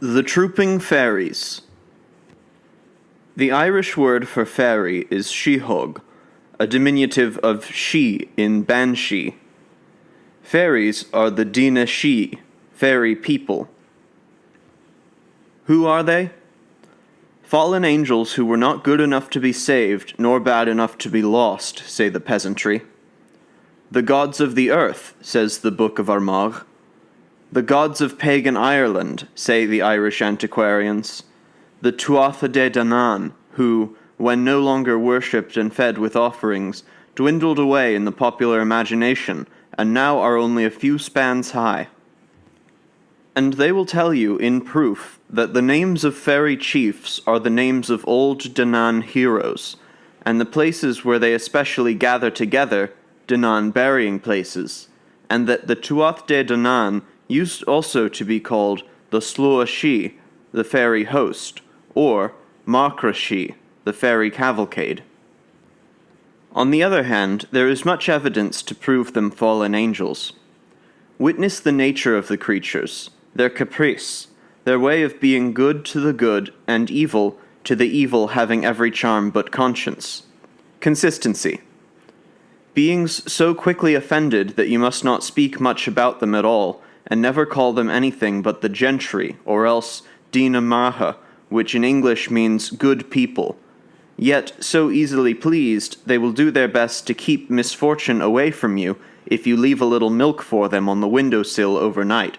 The Trooping Fairies. The Irish word for fairy is sheohog, a diminutive of she in banshee. Fairies are the Dina she, fairy people. Who are they? Fallen angels who were not good enough to be saved, nor bad enough to be lost, say the peasantry. The gods of the earth, says the Book of Armagh. The gods of pagan Ireland, say the Irish antiquarians. The Tuatha de Danann, who, when no longer worshipped and fed with offerings, dwindled away in the popular imagination, and now are only a few spans high. And they will tell you, in proof, that the names of fairy chiefs are the names of old Danann heroes, and the places where they especially gather together, Danann burying places, and that the Tuatha de Danann used also to be called the Slua Shi, the fairy host, or Marcra Shi, the fairy cavalcade. On the other hand, there is much evidence to prove them fallen angels. Witness the nature of the creatures, their caprice, their way of being good to the good and evil to the evil having every charm but conscience. Consistency. Beings so quickly offended that you must not speak much about them at all, and never call them anything but the gentry, or else Dina Maha, which in English means good people. Yet, so easily pleased, they will do their best to keep misfortune away from you if you leave a little milk for them on the windowsill overnight.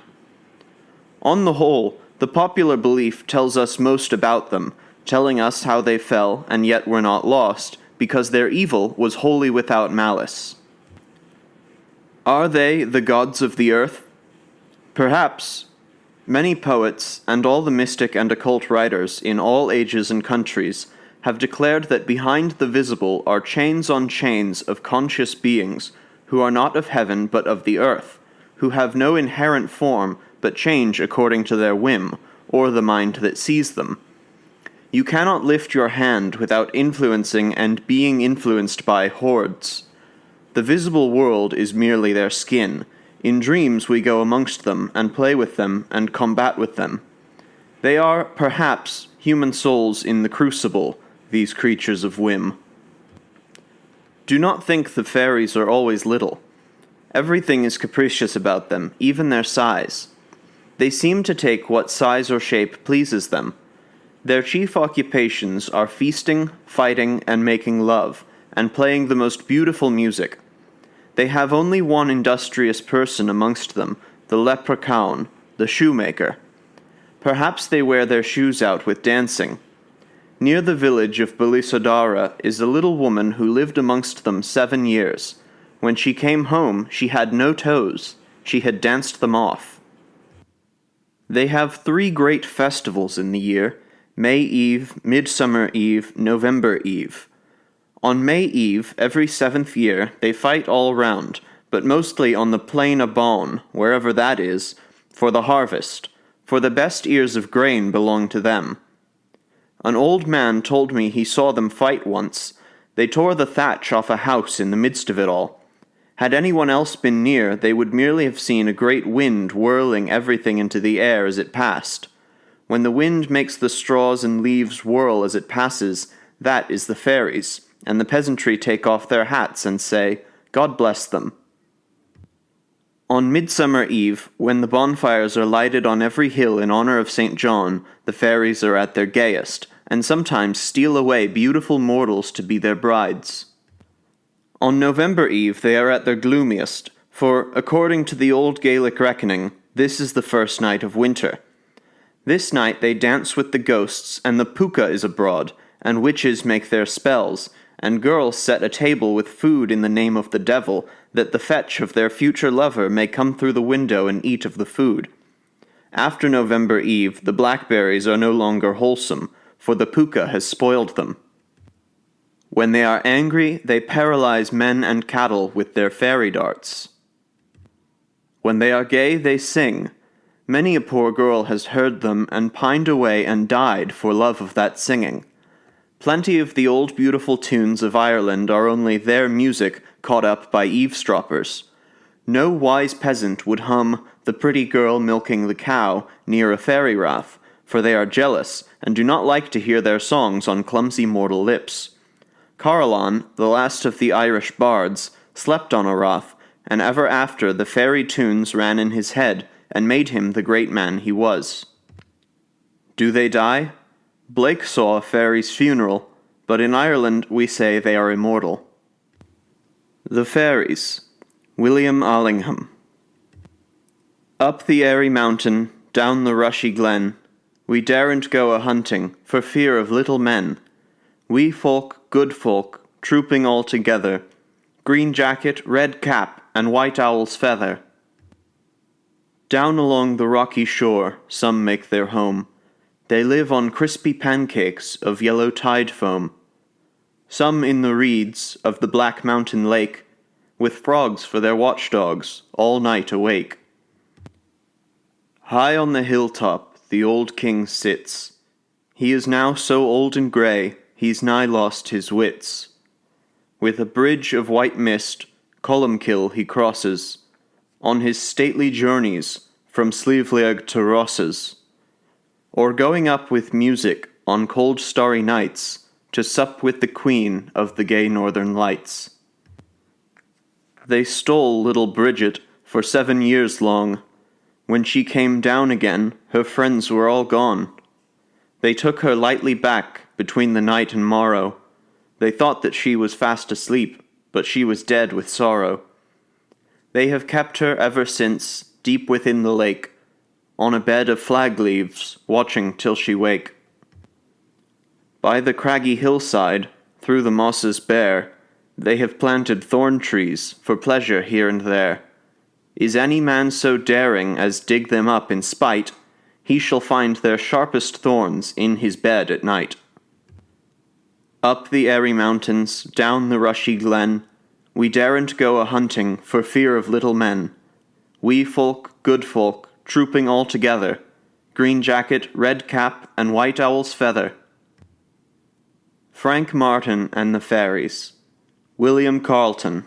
On the whole, the popular belief tells us most about them, telling us how they fell and yet were not lost, because their evil was wholly without malice. Are they the gods of the earth? Perhaps. Many poets, and all the mystic and occult writers in all ages and countries, have declared that behind the visible are chains on chains of conscious beings, who are not of heaven but of the earth, who have no inherent form but change according to their whim, or the mind that sees them. You cannot lift your hand without influencing and being influenced by hordes. The visible world is merely their skin. In dreams we go amongst them, and play with them, and combat with them. They are, perhaps, human souls in the crucible, these creatures of whim. Do not think the fairies are always little. Everything is capricious about them, even their size. They seem to take what size or shape pleases them. Their chief occupations are feasting, fighting, and making love, and playing the most beautiful music. They have only one industrious person amongst them, the leprechaun, the shoemaker. Perhaps they wear their shoes out with dancing. Near the village of Belisodara is a little woman who lived amongst them 7 years. When she came home, she had no toes. She had danced them off. They have 3 great festivals in the year: May Eve, Midsummer Eve, November Eve. On May Eve, every 7th year, they fight all round, but mostly on the plain Abon, wherever that is, for the harvest, for the best ears of grain belong to them. An old man told me he saw them fight once. They tore the thatch off a house in the midst of it all. Had anyone else been near, they would merely have seen a great wind whirling everything into the air as it passed. When the wind makes the straws and leaves whirl as it passes, that is the fairies, and the peasantry take off their hats and say, God bless them. On Midsummer Eve, when the bonfires are lighted on every hill in honor of St. John, the fairies are at their gayest, and sometimes steal away beautiful mortals to be their brides. On November Eve they are at their gloomiest, for, according to the old Gaelic reckoning, this is the first night of winter. This night they dance with the ghosts, and the puka is abroad, and witches make their spells, and girls set a table with food in the name of the devil, that the fetch of their future lover may come through the window and eat of the food. After November Eve, the blackberries are no longer wholesome, for the puka has spoiled them. When they are angry, they paralyze men and cattle with their fairy darts. When they are gay, they sing. Many a poor girl has heard them and pined away and died for love of that singing. Plenty of the old beautiful tunes of Ireland are only their music caught up by eavesdroppers. No wise peasant would hum "The Pretty Girl Milking the Cow" near a fairy rath, for they are jealous, and do not like to hear their songs on clumsy mortal lips. Carleton, the last of the Irish bards, slept on a rath, and ever after the fairy tunes ran in his head, and made him the great man he was. Do they die? Blake saw a fairy's funeral, but in Ireland we say they are immortal. The Fairies, William Allingham. Up the airy mountain, down the rushy glen, we daren't go a-hunting, for fear of little men. Wee folk, good folk, trooping all together, green jacket, red cap, and white owl's feather. Down along the rocky shore some make their home. They live on crispy pancakes of yellow tide foam. Some in the reeds of the black mountain lake, with frogs for their watchdogs, all night awake. High on the hilltop the old king sits. He is now so old and grey, he's nigh lost his wits. With a bridge of white mist, Columkill he crosses, on his stately journeys from Slieveleg to Rosses, or going up with music on cold starry nights to sup with the queen of the gay northern lights. They stole little Bridget for 7 years long. When she came down again, her friends were all gone. They took her lightly back between the night and morrow. They thought that she was fast asleep, but she was dead with sorrow. They have kept her ever since, deep within the lake, on a bed of flag leaves, watching till she wake. By the craggy hillside, through the mosses bare, they have planted thorn trees for pleasure here and there. Is any man so daring as dig them up in spite, he shall find their sharpest thorns in his bed at night. Up the airy mountains, down the rushy glen, we daren't go a-hunting for fear of little men. Wee folk, good folk, trooping all together, green jacket, red cap, and white owl's feather. Frank Martin and the Fairies, William Carleton.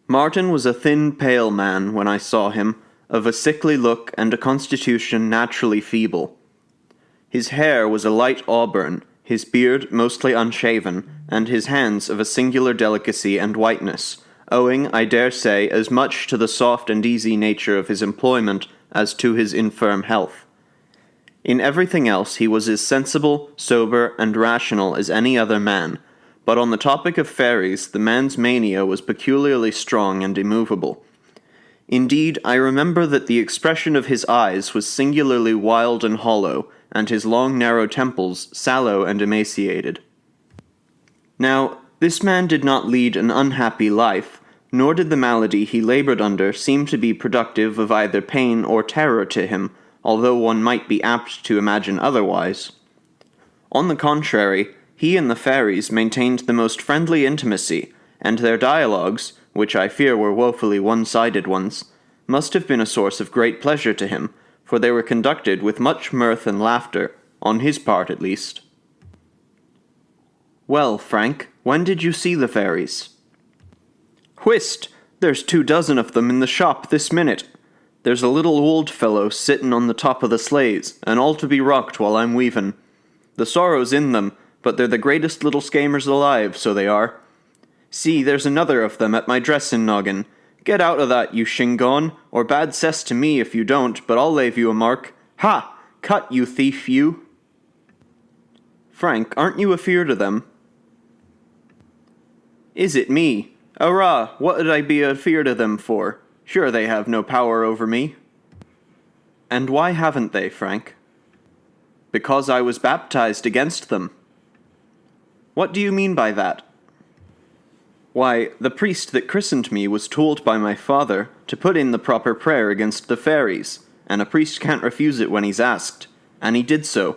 Martin was a thin, pale man when I saw him, of a sickly look and a constitution naturally feeble. His hair was a light auburn, his beard mostly unshaven, and his hands of a singular delicacy and whiteness, owing, I dare say, as much to the soft and easy nature of his employment as to his infirm health. In everything else he was as sensible, sober, and rational as any other man, but on the topic of fairies the man's mania was peculiarly strong and immovable. Indeed, I remember that the expression of his eyes was singularly wild and hollow, and his long narrow temples sallow and emaciated. Now, this man did not lead an unhappy life, nor did the malady he laboured under seem to be productive of either pain or terror to him, although one might be apt to imagine otherwise. On the contrary, he and the fairies maintained the most friendly intimacy, and their dialogues, which I fear were woefully one-sided ones, must have been a source of great pleasure to him, for they were conducted with much mirth and laughter, on his part at least. Well, Frank, when did you see the fairies? Whist! There's 24 of them in the shop this minute. There's a little old fellow sittin' on the top of the sleighs, and all to be rocked while I'm weavin'. The sorrow's in them, but they're the greatest little skamers alive, so they are. See, there's another of them at my dressin' noggin. Get out o' that, you shingon, or bad cess to me if you don't, but I'll lave you a mark. Ha! Cut, you thief, you! Frank, aren't you afeard of them? Is it me? Arrah, what 'ud I be afeard of them for? Sure they have no power over me. And why haven't they, Frank? Because I was baptized against them. What do you mean by that? Why, the priest that christened me was told by my father to put in the proper prayer against the fairies, and a priest can't refuse it when he's asked, and he did so.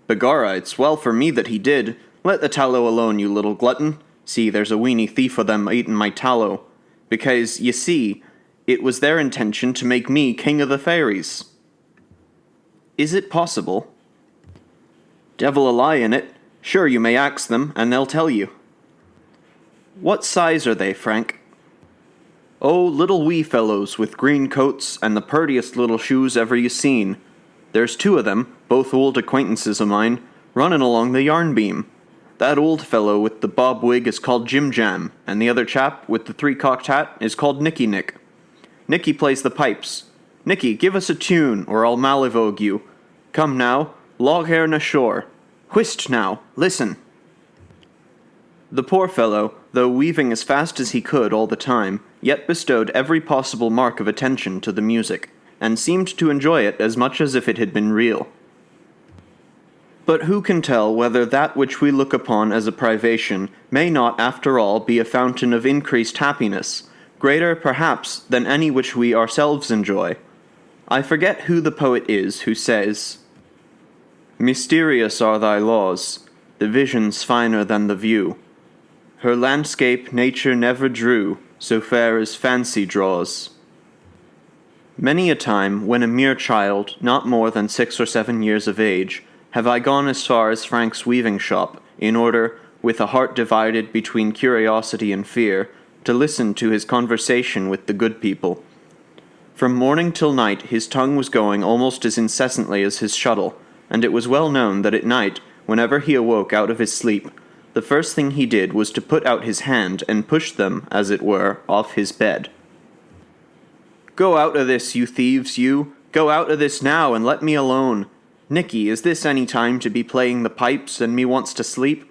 Begorra, it's well for me that he did. Let the tallow alone, you little glutton. See, there's a weeny thief of them eatin' my tallow. Because, ye see, it was their intention to make me king of the fairies. Is it possible? Devil a lie in it. Sure, you may ax them, and they'll tell you. What size are they, Frank? Oh, little wee fellows with green coats and the purtiest little shoes ever you seen. There's two of them, both old acquaintances of mine, running along the yarn beam. That old fellow with the bob wig is called Jim Jam, and the other chap with the three-cocked hat is called Nicky Nick. Nicky plays the pipes. Nicky, give us a tune, or I'll malivogue you. Come now, log hair na shore. Whist now, listen. The poor fellow, though weaving as fast as he could all the time, yet bestowed every possible mark of attention to the music, and seemed to enjoy it as much as if it had been real. But who can tell whether that which we look upon as a privation may not after all be a fountain of increased happiness, greater perhaps than any which we ourselves enjoy? I forget who the poet is who says, "Mysterious are thy laws, the vision's finer than the view. Her landscape nature never drew, so fair as fancy draws." Many a time, when a mere child, not more than 6 or 7 years of age, have I gone as far as Frank's weaving shop, in order, with a heart divided between curiosity and fear, to listen to his conversation with the good people. From morning till night his tongue was going almost as incessantly as his shuttle, and it was well known that at night, whenever he awoke out of his sleep, the first thing he did was to put out his hand and push them, as it were, off his bed. "Go out o' this, you thieves, you! Go out o' this now, and let me alone! Nicky, is this any time to be playing the pipes, and me wants to sleep?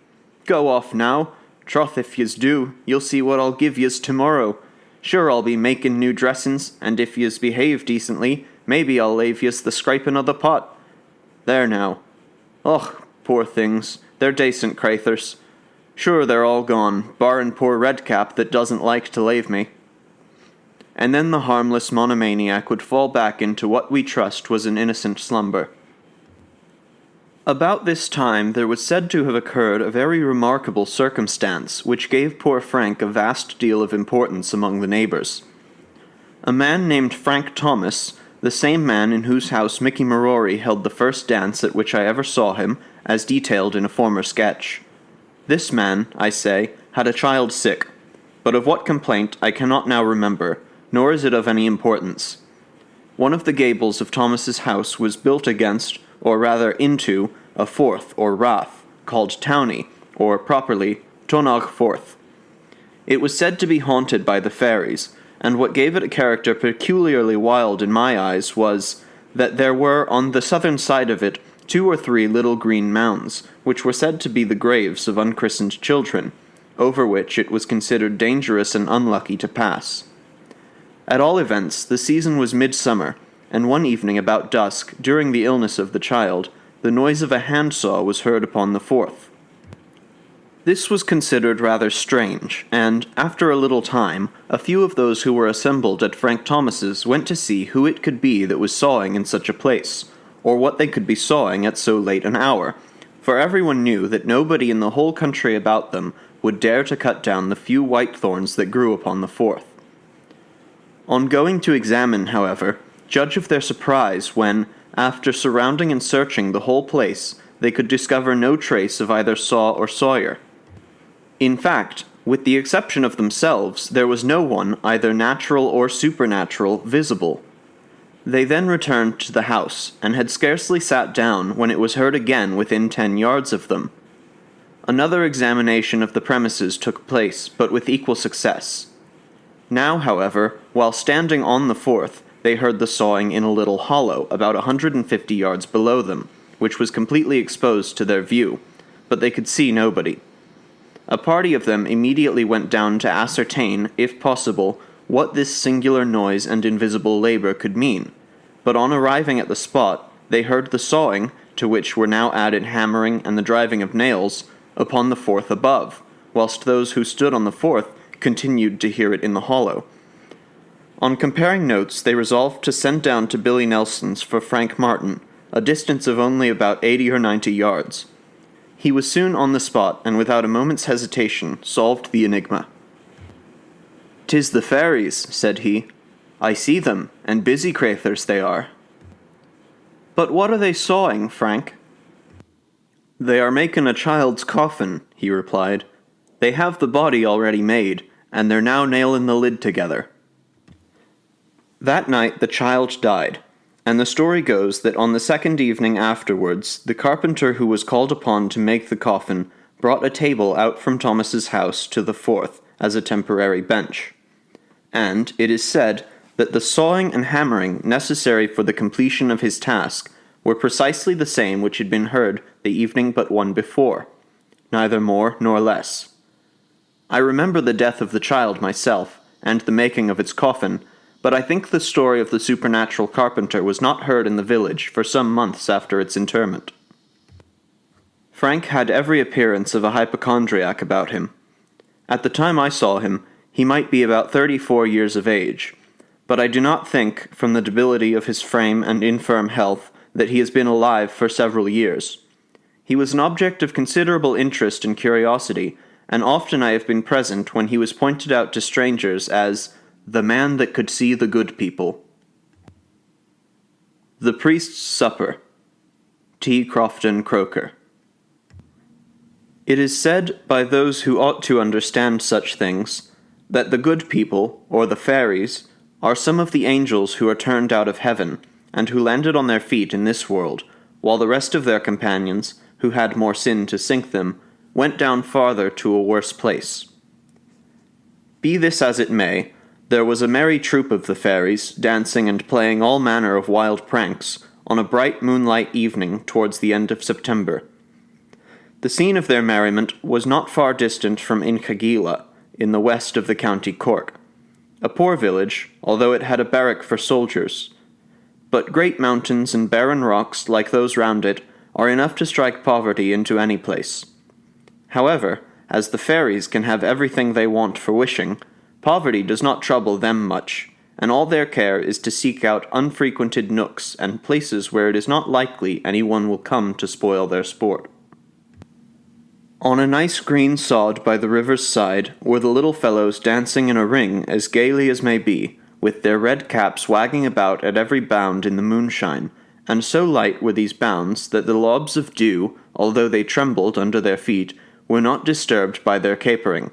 Go off now! Troth, if yez do, you'll see what I'll give yez tomorrow. Sure, I'll be making new dressings, and if yez behave decently, maybe I'll lave yez the scraping o' the pot. There now. Och, poor things, they're dacent crathers. Sure, they're all gone, barrin' poor Redcap that doesn't like to lave me." And then the harmless monomaniac would fall back into what we trust was an innocent slumber. About this time there was said to have occurred a very remarkable circumstance which gave poor Frank a vast deal of importance among the neighbours. A man named Frank Thomas, the same man in whose house Mickey Marory held the first dance at which I ever saw him, as detailed in a former sketch. This man, I say, had a child sick, but of what complaint I cannot now remember, nor is it of any importance. One of the gables of Thomas's house was built against, or rather into, a forth or rath, called Townie, or properly Tonagh Forth. It was said to be haunted by the fairies, and what gave it a character peculiarly wild in my eyes was, that there were on the southern side of it 2 or 3 little green mounds, which were said to be the graves of unchristened children, over which it was considered dangerous and unlucky to pass. At all events, the season was midsummer, and one evening about dusk, during the illness of the child, the noise of a handsaw was heard upon the Forth. This was considered rather strange, and, after a little time, a few of those who were assembled at Frank Thomas's went to see who it could be that was sawing in such a place, or what they could be sawing at so late an hour, for everyone knew that nobody in the whole country about them would dare to cut down the few white thorns that grew upon the Forth. On going to examine, however, judge of their surprise when, after surrounding and searching the whole place, they could discover no trace of either saw or sawyer. In fact, with the exception of themselves, there was no one, either natural or supernatural, visible. They then returned to the house, and had scarcely sat down when it was heard again within 10 yards of them. Another examination of the premises took place, but with equal success. Now, however, while standing on the Forth, they heard the sawing in a little hollow, about 150 yards below them, which was completely exposed to their view, but they could see nobody. A party of them immediately went down to ascertain, if possible, what this singular noise and invisible labour could mean, but on arriving at the spot, they heard the sawing, to which were now added hammering and the driving of nails, upon the Forth above, whilst those who stood on the Forth continued to hear it in the hollow. On comparing notes, they resolved to send down to Billy Nelson's for Frank Martin, a distance of only about 80 or 90 yards. He was soon on the spot, and without a moment's hesitation, solved the enigma. "'Tis the fairies," said he. "I see them, and busy crathers they are." "But what are they sawing, Frank?" "They are making a child's coffin," he replied. "They have the body already made, and they're now nailing the lid together." That night the child died, And the story goes that on the second evening afterwards, the carpenter who was called upon to make the coffin brought a table out from Thomas's house to the fourth as a temporary bench. And it is said that the sawing and hammering necessary for the completion of his task were precisely the same which had been heard the evening but one before, neither more nor less. I remember the death of the child myself, and the making of its coffin, but I think the story of the supernatural carpenter was not heard in the village for some months after its interment. Frank had every appearance of a hypochondriac about him. At the time I saw him, he might be about 34 years of age, but I do not think, from the debility of his frame and infirm health, that he has been alive for several years. He was an object of considerable interest and curiosity, and often I have been present when he was pointed out to strangers as the man that could see the good people. The Priest's Supper. T. Crofton Croker. It is said by those who ought to understand such things, that the good people, or the fairies, are some of the angels who are turned out of heaven, and who landed on their feet in this world, while the rest of their companions, who had more sin to sink them, went down farther to a worse place. Be this as it may, there was a merry troop of the fairies, dancing and playing all manner of wild pranks, on a bright moonlight evening towards the end of September. The scene of their merriment was not far distant from Inchagila, in the west of the county Cork, a poor village, although it had a barrack for soldiers. But great mountains and barren rocks, like those round it, are enough to strike poverty into any place. However, as the fairies can have everything they want for wishing, poverty does not trouble them much, and all their care is to seek out unfrequented nooks and places where it is not likely anyone will come to spoil their sport. On a nice green sod by the river's side were the little fellows dancing in a ring as gaily as may be, with their red caps wagging about at every bound in the moonshine, and so light were these bounds that the lobs of dew, although they trembled under their feet, were not disturbed by their capering.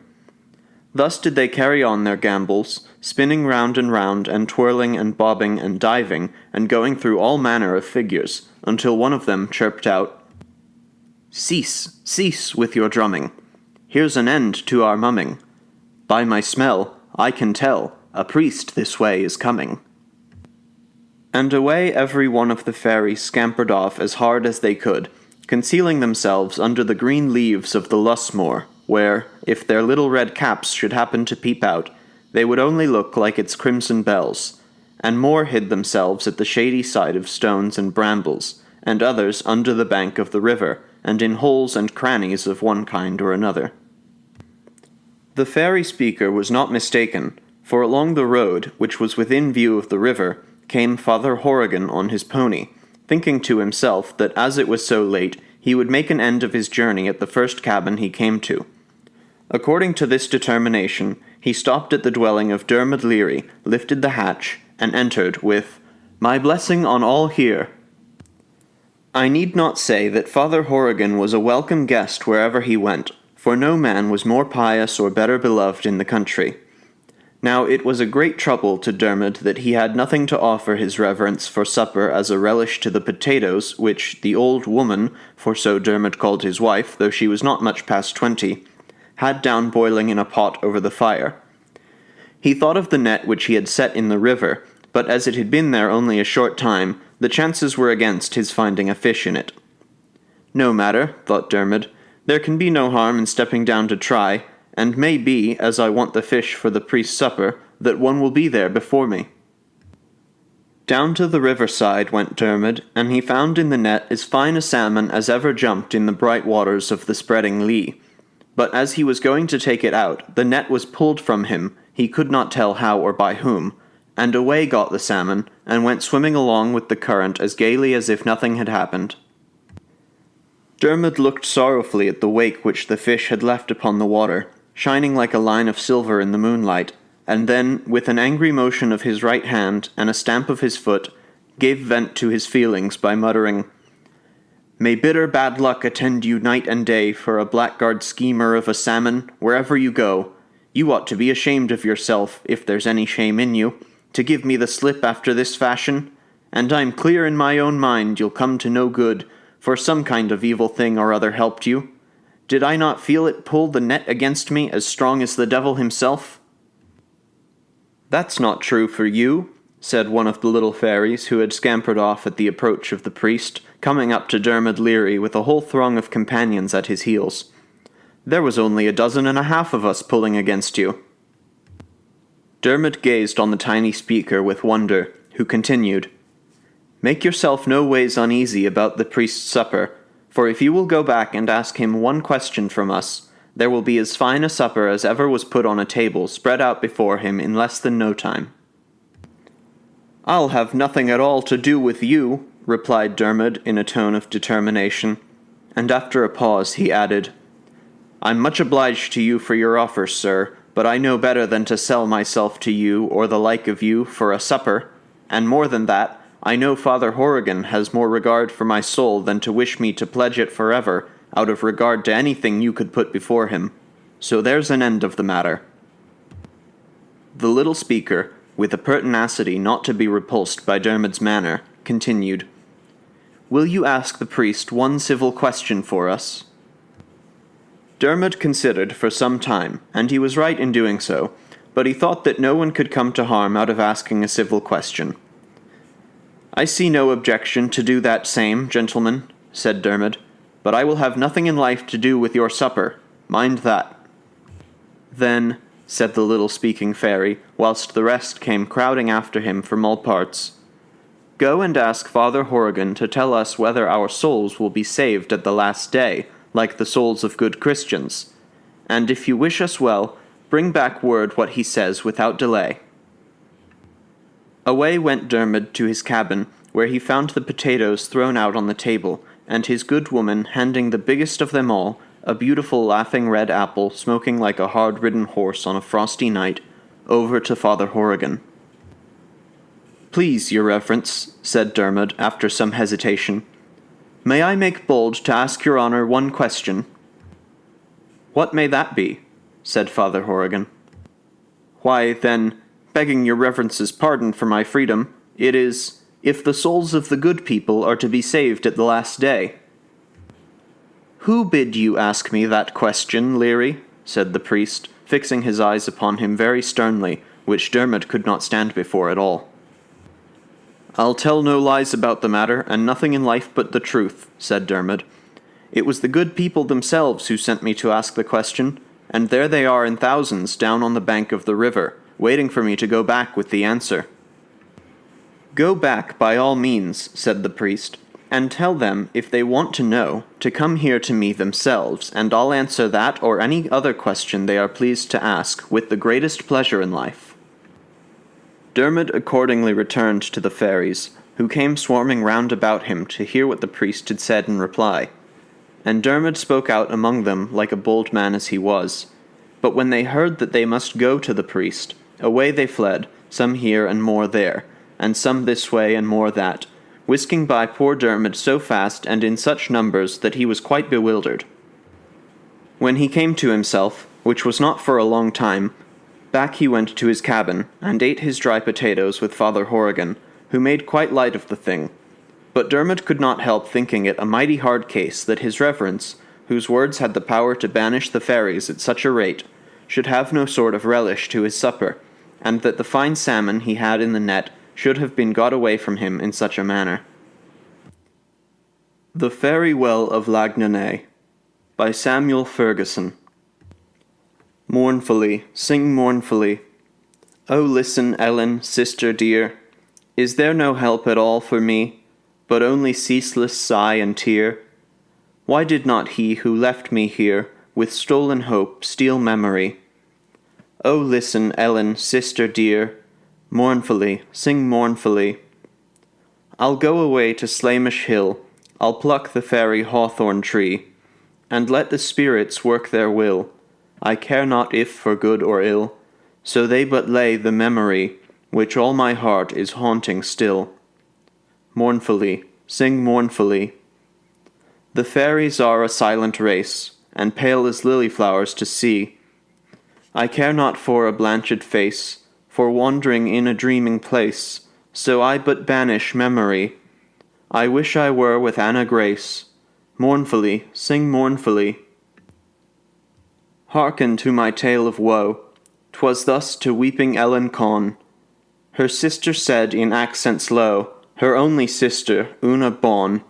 Thus did they carry on their gambols, spinning round and twirling and bobbing and diving, and going through all manner of figures, until one of them chirped out, "Cease, cease with your drumming. Here's an end to our mumming. By my smell, I can tell, a priest this way is coming." And away every one of the fairies scampered off as hard as they could, concealing themselves under the green leaves of the lusmore, where, if their little red caps should happen to peep out, they would only look like its crimson bells, and more hid themselves at the shady side of stones and brambles, and others under the bank of the river, and in holes and crannies of one kind or another. The fairy speaker was not mistaken, for along the road, which was within view of the river, came Father Horrigan on his pony, thinking to himself that as it was so late, he would make an end of his journey at the first cabin he came to. According to this determination, he stopped at the dwelling of Dermot Leary, lifted the hatch, and entered with, "My blessing on all here." I need not say that Father Horrigan was a welcome guest wherever he went, for no man was more pious or better beloved in the country. Now it was a great trouble to Dermot that he had nothing to offer his reverence for supper as a relish to the potatoes which the old woman, for so Dermot called his wife, though she was not much past 20, had down boiling in a pot over the fire. He thought of the net which he had set in the river, but as it had been there only a short time, the chances were against his finding a fish in it. "No matter," thought Dermot, "there can be no harm in stepping down to try, and may be, as I want the fish for the priest's supper, that one will be there before me." Down to the riverside went Dermot, and he found in the net as fine a salmon as ever jumped in the bright waters of the spreading Lee. But as he was going to take it out, the net was pulled from him, he could not tell how or by whom, and away got the salmon, and went swimming along with the current as gaily as if nothing had happened. Dermot looked sorrowfully at the wake which the fish had left upon the water, shining like a line of silver in the moonlight, and then, with an angry motion of his right hand and a stamp of his foot, gave vent to his feelings by muttering, "May bitter bad luck attend you night and day for a blackguard schemer of a salmon, wherever you go. You ought to be ashamed of yourself, if there's any shame in you, to give me the slip after this fashion. and I'm clear in my own mind you'll come to no good, for some kind of evil thing or other helped you. Did I not feel it pull the net against me as strong as the devil himself?" "That's not true for you," said one of the little fairies, who had scampered off at the approach of the priest, coming up to Dermot Leary with a whole throng of companions at his heels. "There was only 12.5 of us pulling against you." Dermot gazed on the tiny speaker with wonder, who continued, "Make yourself no ways uneasy about the priest's supper, for if you will go back and ask him one question from us, there will be as fine a supper as ever was put on a table spread out before him in less than no time." "I'll have nothing at all to do with you," replied Dermot in a tone of determination, and after a pause he added, "I'm much obliged to you for your offer, sir, but I know better than to sell myself to you or the like of you for a supper, and more than that, I know Father Horrigan has more regard for my soul than to wish me to pledge it forever out of regard to anything you could put before him. So there's an end of the matter." The little speaker, with a pertinacity not to be repulsed by Dermot's manner, continued, "Will you ask the priest one civil question for us?" Dermot considered for some time, and he was right in doing so, but he thought that no one could come to harm out of asking a civil question. "I see no objection to do that same, gentlemen," said Dermot, "but I will have nothing in life to do with your supper. Mind that." "Then," said the little speaking fairy, whilst the rest came crowding after him from all parts, "go and ask Father Horrigan to tell us whether our souls will be saved at the last day, like the souls of good Christians. And if you wish us well, bring back word what he says without delay." Away went Dermot to his cabin, where he found the potatoes thrown out on the table, and his good woman handing the biggest of them all, a beautiful laughing red apple smoking like a hard-ridden horse on a frosty night, over to Father Horrigan. "Please, your reverence," said Dermot after some hesitation, "may I make bold to ask your honour one question?" "What may that be?" said Father Horrigan. "Why, then, begging your reverence's pardon for my freedom, it is, if the souls of the good people are to be saved at the last day." "Who bid you ask me that question, Leary?" said the priest, fixing his eyes upon him very sternly, which Dermot could not stand before at all. "I'll tell no lies about the matter, and nothing in life but the truth," said Dermot. "It was the good people themselves who sent me to ask the question, and there they are in thousands down on the bank of the river, waiting for me to go back with the answer." "Go back by all means," said the priest, "and tell them, if they want to know, to come here to me themselves, and I'll answer that or any other question they are pleased to ask with the greatest pleasure in life." Dermot accordingly returned to the fairies, who came swarming round about him to hear what the priest had said in reply. And Dermot spoke out among them like a bold man as he was. But when they heard that they must go to the priest, away they fled, some here and more there, and some this way and more that, whisking by poor Dermot so fast and in such numbers that he was quite bewildered. When he came to himself, which was not for a long time, back he went to his cabin, and ate his dry potatoes with Father Horrigan, who made quite light of the thing. But Dermot could not help thinking it a mighty hard case that his reverence, whose words had the power to banish the fairies at such a rate, should have no sort of relish to his supper, and that the fine salmon he had in the net should have been got away from him in such a manner. The Fairy Well of Lagnanay, by Samuel Ferguson. Mournfully, sing mournfully. Oh, listen, Ellen, sister dear. Is there no help at all for me, but only ceaseless sigh and tear? Why did not he who left me here, with stolen hope, steal memory? Oh, listen, Ellen, sister dear. Mournfully, sing mournfully. I'll go away to Slamish Hill, I'll pluck the fairy hawthorn tree, and let the spirits work their will. I care not if for good or ill, so they but lay the memory, which all my heart is haunting still. Mournfully, sing mournfully. The fairies are a silent race, and pale as lily flowers to see. I care not for a blanched face, for wandering in a dreaming place, so I but banish memory. I wish I were with Anna Grace. Mournfully, sing mournfully. Hearken to my tale of woe. 'Twas thus to weeping Ellen Con. Her sister said in accents low, her only sister, Una Bon.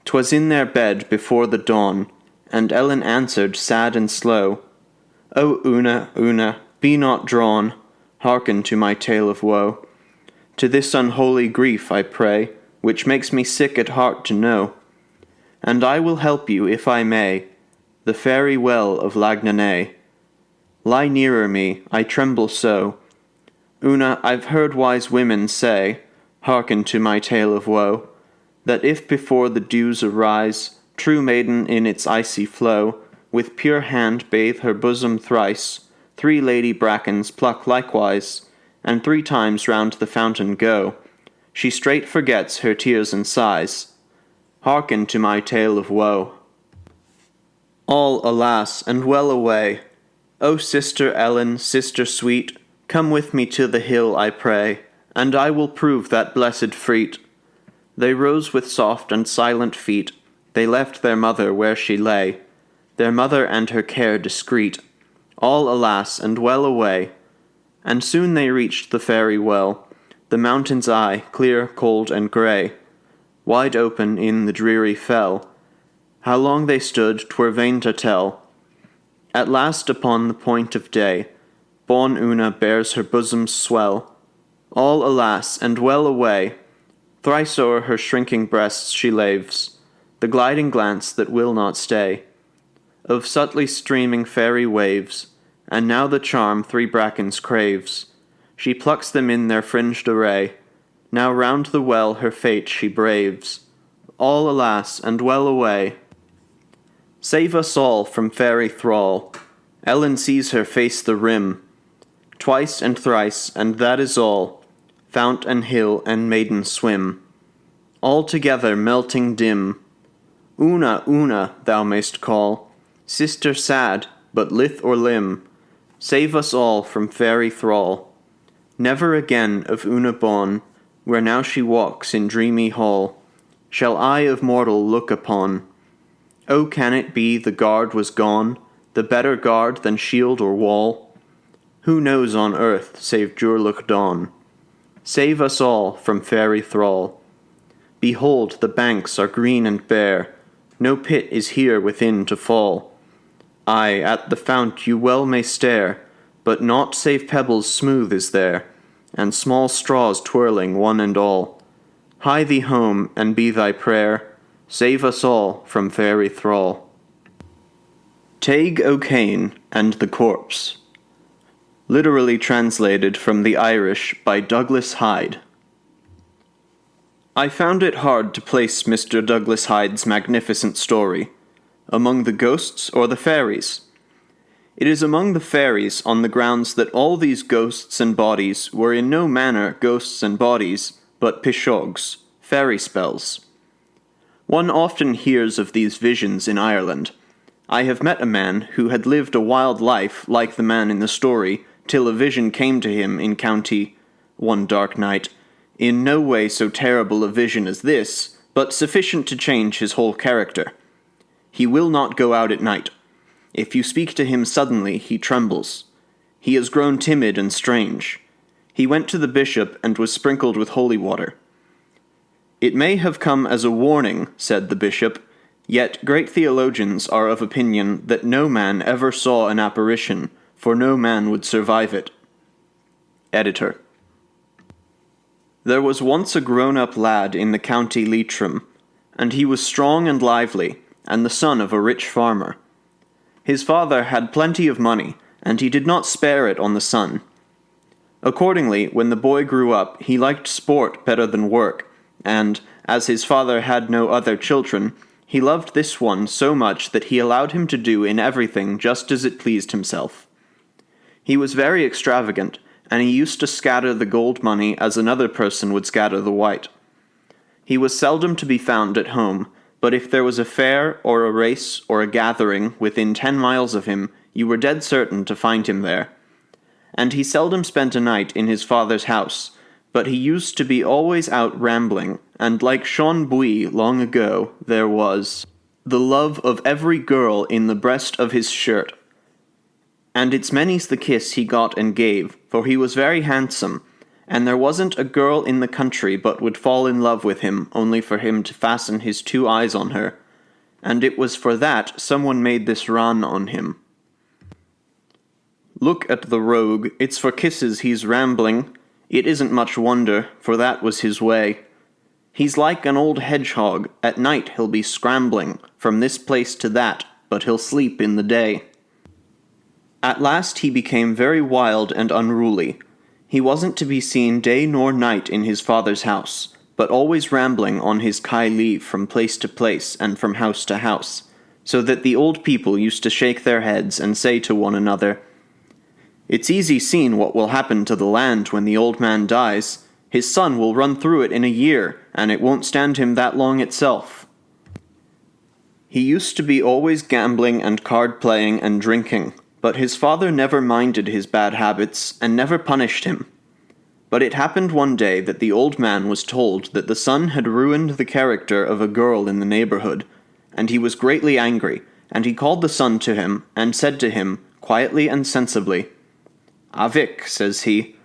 'Twas in their bed before the dawn, and Ellen answered sad and slow, O Una, Una, be not drawn, hearken to my tale of woe. To this unholy grief I pray, which makes me sick at heart to know. And I will help you, if I may, the fairy well of Lagnanay. Lie nearer me, I tremble so. Una, I've heard wise women say, hearken to my tale of woe, that if before the dews arise, true maiden in its icy flow, with pure hand bathe her bosom thrice, 3 lady brackens pluck likewise, and 3 times round the fountain go, she straight forgets her tears and sighs. Hearken to my tale of woe. All, alas, and well away. O sister Ellen, sister sweet, come with me to the hill, I pray, and I will prove that blessed freet. They rose with soft and silent feet, they left their mother where she lay, their mother and her care discreet, all, alas, and well away. And soon they reached the fairy well, the mountain's eye, clear, cold, and grey, wide open in the dreary fell. How long they stood, 'twere vain to tell. At last upon the point of day, Bon Una bears her bosom's swell. All, alas, and well away. Thrice o'er her shrinking breasts she laves, the gliding glance that will not stay, of subtly streaming fairy waves, and now the charm 3 brackens craves. She plucks them in their fringed array, now round the well her fate she braves. All, alas, and well away. Save us all from fairy thrall. Ellen sees her face the rim, twice and thrice, and that is all. Fount and hill and maiden swim, all together melting dim. Una, Una, thou mayst call, sister sad, but lithe or limb. Save us all from fairy thrall. Never again of Una Bon, where now she walks in dreamy hall, shall eye of mortal look upon. O can it be the guard was gone, the better guard than shield or wall? Who knows on earth save Jurlock Dawn? Save us all from fairy thrall. Behold, the banks are green and bare, no pit is here within to fall. Aye, at the fount you well may stare, but naught save pebbles smooth is there, and small straws twirling one and all. Hie thee home, and be thy prayer, save us all from fairy thrall. Teig O'Kane and the Corpse. Literally translated from the Irish by Douglas Hyde. I found it hard to place Mr. Douglas Hyde's magnificent story among the ghosts or the fairies. It is among the fairies on the grounds that all these ghosts and bodies were in no manner ghosts and bodies, but pishogs, fairy spells. One often hears of these visions in Ireland. I have met a man who had lived a wild life like the man in the story, till a vision came to him in County, one dark night, in no way so terrible a vision as this, but sufficient to change his whole character. He will not go out at night. If you speak to him suddenly, he trembles. He has grown timid and strange. He went to the bishop and was sprinkled with holy water. It may have come as a warning, said the bishop, yet great theologians are of opinion that no man ever saw an apparition, for no man would survive it. Editor. There was once a grown-up lad in the county Leitrim, and he was strong and lively, and the son of a rich farmer. His father had plenty of money, and he did not spare it on the son. Accordingly, when the boy grew up, he liked sport better than work, and, as his father had no other children, he loved this one so much that he allowed him to do in everything just as it pleased himself. He was very extravagant, and he used to scatter the gold money as another person would scatter the white. He was seldom to be found at home, but if there was a fair, or a race, or a gathering within 10 miles of him, you were dead certain to find him there. And he seldom spent a night in his father's house, but he used to be always out rambling, and like Sean Bui long ago, there was the love of every girl in the breast of his shirt. And it's many's the kiss he got and gave, for he was very handsome, and there wasn't a girl in the country but would fall in love with him only for him to fasten his 2 eyes on her, and it was for that someone made this run on him. Look at the rogue, it's for kisses he's rambling. It isn't much wonder, for that was his way. He's like an old hedgehog, at night he'll be scrambling from this place to that, but he'll sleep in the day. At last he became very wild and unruly. He wasn't to be seen day nor night in his father's house, but always rambling on his leave from place to place and from house to house, so that the old people used to shake their heads and say to one another, "It's easy seen what will happen to the land when the old man dies. His son will run through it in a year, and it won't stand him that long itself." He used to be always gambling and card-playing and drinking, but his father never minded his bad habits and never punished him. But it happened one day that the old man was told that the son had ruined the character of a girl in the neighborhood, and he was greatly angry, and he called the son to him and said to him, quietly and sensibly, "Avik," says he,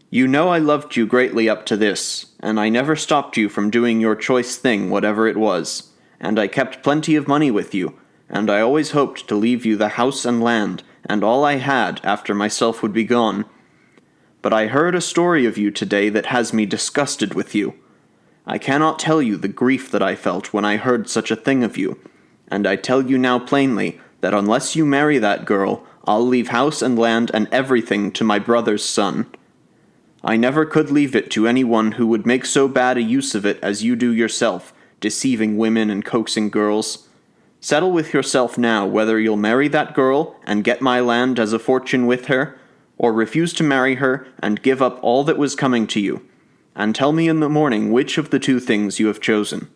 "you know I loved you greatly up to this, and I never stopped you from doing your choice thing, whatever it was, and I kept plenty of money with you, and I always hoped to leave you the house and land, and all I had after myself would be gone. But I heard a story of you today that has me disgusted with you. I cannot tell you the grief that I felt when I heard such a thing of you, and I tell you now plainly that unless you marry that girl, I'll leave house and land and everything to my brother's son. I never could leave it to anyone who would make so bad a use of it as you do yourself, deceiving women and coaxing girls. Settle with yourself now whether you'll marry that girl and get my land as a fortune with her, or refuse to marry her and give up all that was coming to you, and tell me in the morning which of the 2 things you have chosen."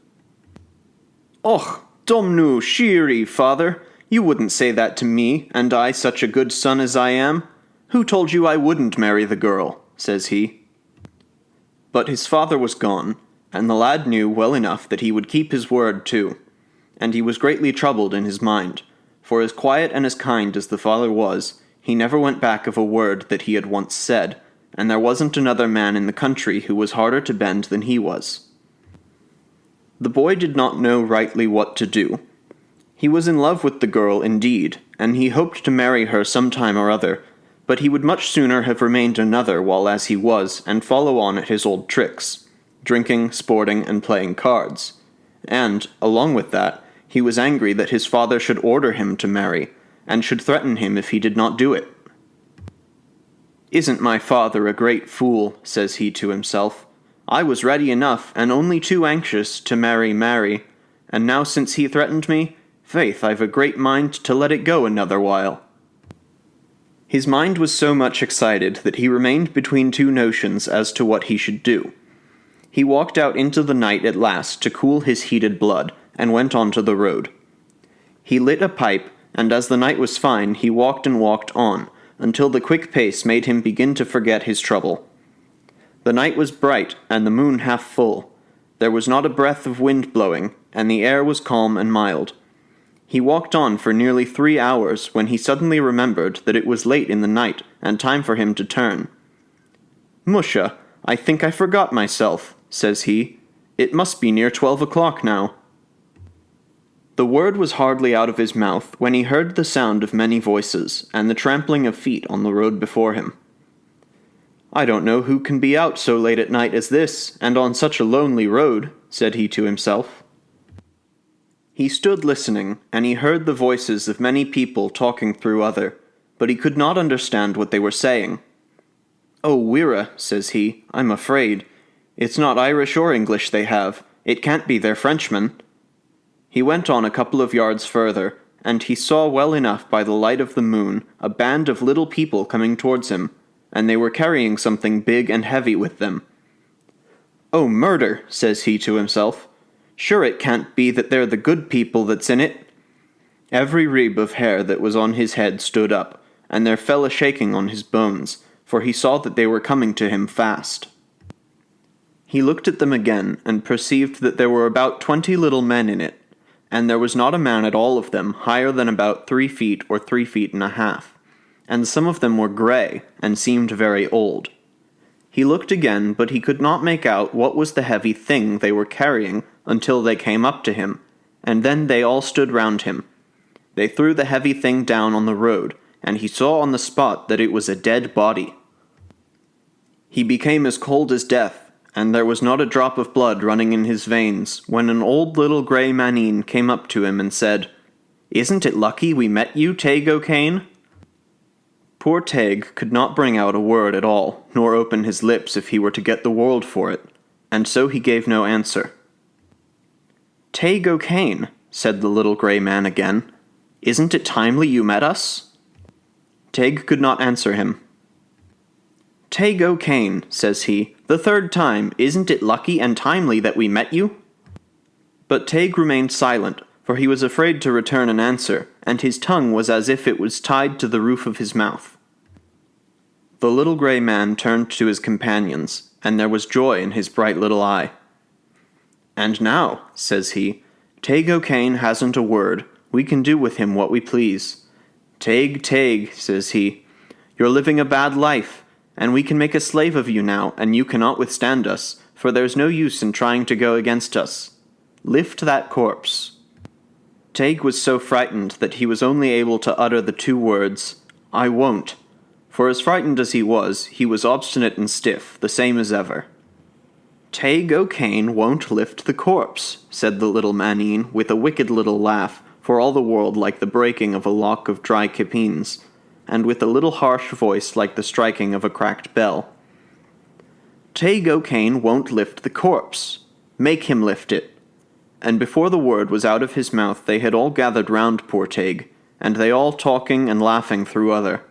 "Och, domnu shiri, father, you wouldn't say that to me, and I such a good son as I am. Who told you I wouldn't marry the girl?" says he. But his father was gone, and the lad knew well enough that he would keep his word too, and he was greatly troubled in his mind, for as quiet and as kind as the father was, he never went back of a word that he had once said, and there wasn't another man in the country who was harder to bend than he was. The boy did not know rightly what to do. He was in love with the girl indeed, and he hoped to marry her some time or other, but he would much sooner have remained another while as he was, and follow on at his old tricks, drinking, sporting, and playing cards. And, along with that, he was angry that his father should order him to marry, and should threaten him if he did not do it. "Isn't my father a great fool?" says he to himself. "I was ready enough, and only too anxious, to marry, and now since he threatened me, faith, I've a great mind to let it go another while." His mind was so much excited that he remained between 2 notions as to what he should do. He walked out into the night at last to cool his heated blood, and went on to the road. He lit a pipe, and as the night was fine, he walked and walked on, until the quick pace made him begin to forget his trouble. The night was bright, and the moon half full. There was not a breath of wind blowing, and the air was calm and mild. He walked on for nearly 3 hours, when he suddenly remembered that it was late in the night, and time for him to turn. "Musha, I think I forgot myself," says he. "It must be near 12 o'clock now." The word was hardly out of his mouth when he heard the sound of many voices, and the trampling of feet on the road before him. "I don't know who can be out so late at night as this, and on such a lonely road," said he to himself. He stood listening, and he heard the voices of many people talking through other, but he could not understand what they were saying. "Oh, Wirra," says he, "I'm afraid. It's not Irish or English they have. It can't be they're Frenchmen." He went on a couple of yards further, and he saw well enough by the light of the moon a band of little people coming towards him, and they were carrying something big and heavy with them. "Oh, murder," says he to himself. "Sure it can't be that they're the good people that's in it." Every rib of hair that was on his head stood up, and there fell a shaking on his bones, for he saw that they were coming to him fast. He looked at them again, and perceived that there were about 20 little men in it, and there was not a man at all of them higher than about 3 feet or 3 feet and a half, and some of them were grey, and seemed very old. He looked again, but he could not make out what was the heavy thing they were carrying until they came up to him, and then they all stood round him. They threw the heavy thing down on the road, and he saw on the spot that it was a dead body. He became as cold as death, and there was not a drop of blood running in his veins, when an old little grey maneen came up to him and said, "Isn't it lucky we met you, Teig O'Kane?" Poor Teig could not bring out a word at all, nor open his lips if he were to get the world for it, and so he gave no answer. "Teig O'Kane," said the little grey man again, "isn't it timely you met us?" Teig could not answer him. "Teig O'Kane," says he, "the third time, isn't it lucky and timely that we met you?" But Teig remained silent, for he was afraid to return an answer, and his tongue was as if it was tied to the roof of his mouth. The little grey man turned to his companions, and there was joy in his bright little eye. "And now," says he, "Teig O'Kane hasn't a word. We can do with him what we please. Teig, Teig," says he, "you're living a bad life, and we can make a slave of you now, and you cannot withstand us, for there's no use in trying to go against us. Lift that corpse." Teig was so frightened that he was only able to utter the 2 words, "I won't," for as frightened as he was obstinate and stiff, the same as ever. "Teig O'Kane won't lift the corpse," said the little maneen, with a wicked little laugh, for all the world like the breaking of a lock of dry kippines, and with a little harsh voice like the striking of a cracked bell. "Teig O'Kane won't lift the corpse. Make him lift it." And before the word was out of his mouth they had all gathered round poor Teig, and they all talking and laughing through other.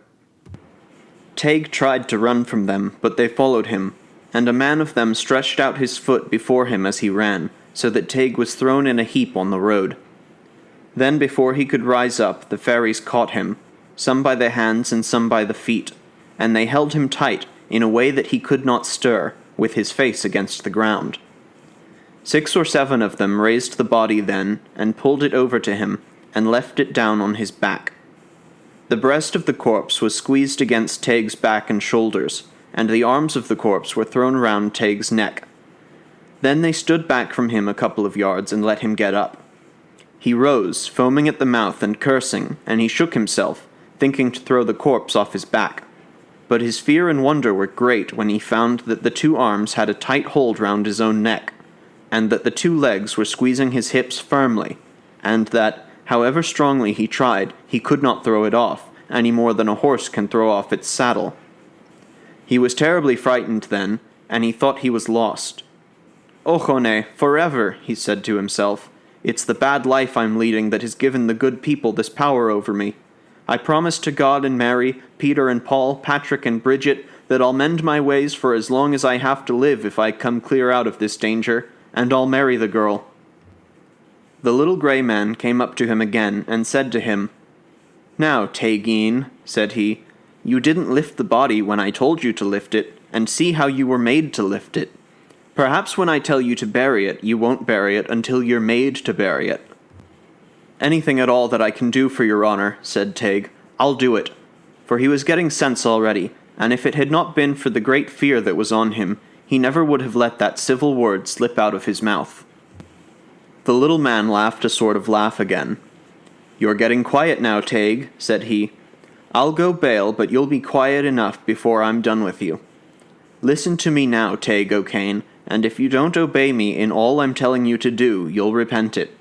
Teig tried to run from them, but they followed him, and a man of them stretched out his foot before him as he ran, so that Teig was thrown in a heap on the road. Then before he could rise up, the fairies caught him, some by the hands and some by the feet, and they held him tight, in a way that he could not stir, with his face against the ground. 6 or 7 of them raised the body then, and pulled it over to him, and left it down on his back. The breast of the corpse was squeezed against Teig's back and shoulders, and the arms of the corpse were thrown round Teig's neck. Then they stood back from him a couple of yards and let him get up. He rose, foaming at the mouth and cursing, and he shook himself, thinking to throw the corpse off his back. But his fear and wonder were great when he found that the 2 arms had a tight hold round his own neck, and that the 2 legs were squeezing his hips firmly, and that, however strongly he tried, he could not throw it off, any more than a horse can throw off its saddle. He was terribly frightened then, and he thought he was lost. "Ochone, forever," he said to himself. "It's the bad life I'm leading that has given the good people this power over me. I promise to God and Mary, Peter and Paul, Patrick and Bridget, that I'll mend my ways for as long as I have to live if I come clear out of this danger, and I'll marry the girl." The little grey man came up to him again, and said to him, "Now, Teigeen," said he, "you didn't lift the body when I told you to lift it, and see how you were made to lift it. Perhaps when I tell you to bury it, you won't bury it until you're made to bury it." "Anything at all that I can do for your honour," said Teig, "I'll do it." For he was getting sense already, and if it had not been for the great fear that was on him, he never would have let that civil word slip out of his mouth. The little man laughed a sort of laugh again. "You're getting quiet now, Teig," said he. "I'll go bail, but you'll be quiet enough before I'm done with you. Listen to me now, Teig O'Kane, and if you don't obey me in all I'm telling you to do, you'll repent it.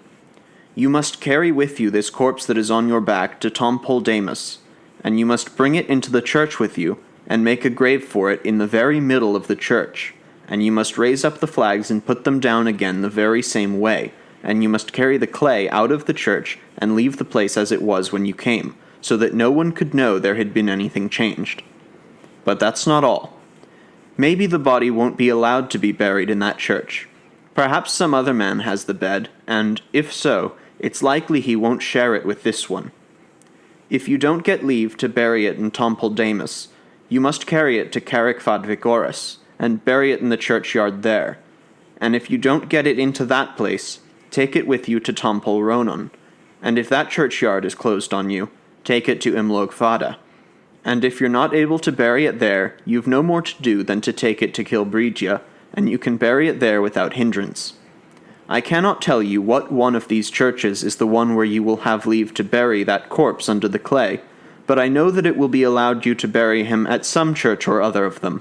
You must carry with you this corpse that is on your back to Tom Poldamus, and you must bring it into the church with you, and make a grave for it in the very middle of the church, and you must raise up the flags and put them down again the very same way, and you must carry the clay out of the church and leave the place as it was when you came, so that no one could know there had been anything changed. But that's not all. Maybe the body won't be allowed to be buried in that church. Perhaps some other man has the bed, and, if so, it's likely he won't share it with this one. If you don't get leave to bury it in Tom Poldamus, you must carry it to Carrickfad Vigoris, and bury it in the churchyard there, and if you don't get it into that place, take it with you to Tompol Ronon, and if that churchyard is closed on you, take it to Imlog Fada. And if you're not able to bury it there, you've no more to do than to take it to Kilbregia, and you can bury it there without hindrance. I cannot tell you what one of these churches is the one where you will have leave to bury that corpse under the clay, but I know that it will be allowed you to bury him at some church or other of them.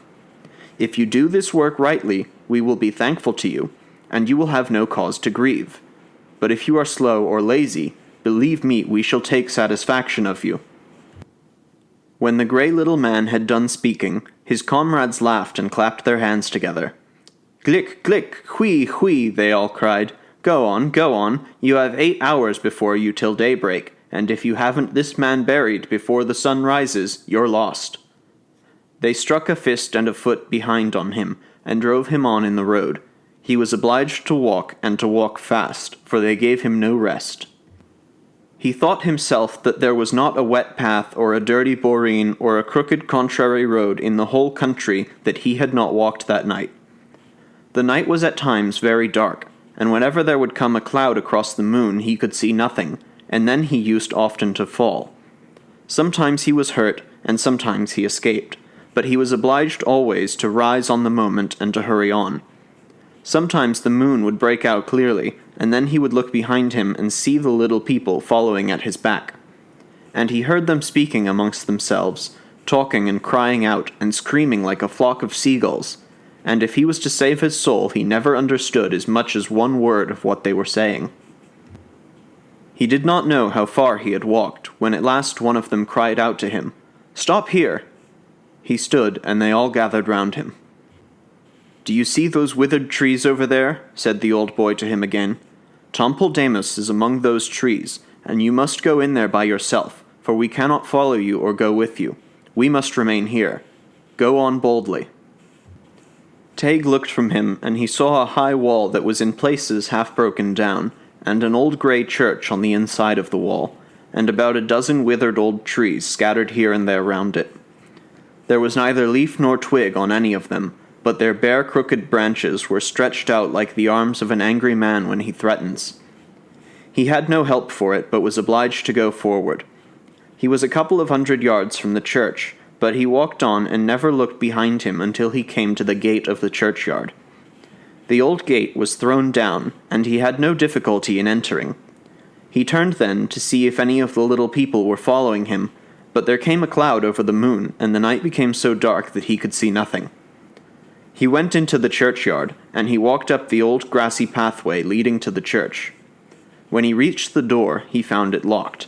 If you do this work rightly, we will be thankful to you, and you will have no cause to grieve. But if you are slow or lazy, believe me, we shall take satisfaction of you." When the grey little man had done speaking, his comrades laughed and clapped their hands together. "Glick, glick, hui, hui," they all cried. Go on, you have 8 hours before you till daybreak, and if you haven't this man buried before the sun rises, you're lost." They struck a fist and a foot behind on him, and drove him on in the road. He was obliged to walk, and to walk fast, for they gave him no rest. He thought himself that there was not a wet path, or a dirty boreen, or a crooked contrary road in the whole country that he had not walked that night. The night was at times very dark, and whenever there would come a cloud across the moon he could see nothing, and then he used often to fall. Sometimes he was hurt, and sometimes he escaped, but he was obliged always to rise on the moment and to hurry on. Sometimes the moon would break out clearly, and then he would look behind him and see the little people following at his back. And he heard them speaking amongst themselves, talking and crying out and screaming like a flock of seagulls, and if he was to save his soul he never understood as much as one word of what they were saying. He did not know how far he had walked, when at last one of them cried out to him, "Stop here!" He stood, and they all gathered round him. "Do you see those withered trees over there?" said the old boy to him again. "Tompol Damus is among those trees, and you must go in there by yourself, for we cannot follow you or go with you. We must remain here. Go on boldly." Teig looked from him, and he saw a high wall that was in places half broken down, and an old grey church on the inside of the wall, and about a dozen withered old trees scattered here and there round it. There was neither leaf nor twig on any of them, but their bare crooked branches were stretched out like the arms of an angry man when he threatens. He had no help for it, but was obliged to go forward. He was a couple of 100 yards from the church, but he walked on and never looked behind him until he came to the gate of the churchyard. The old gate was thrown down, and he had no difficulty in entering. He turned then to see if any of the little people were following him, but there came a cloud over the moon, and the night became so dark that he could see nothing. He went into the churchyard, and he walked up the old grassy pathway leading to the church. When he reached the door, he found it locked.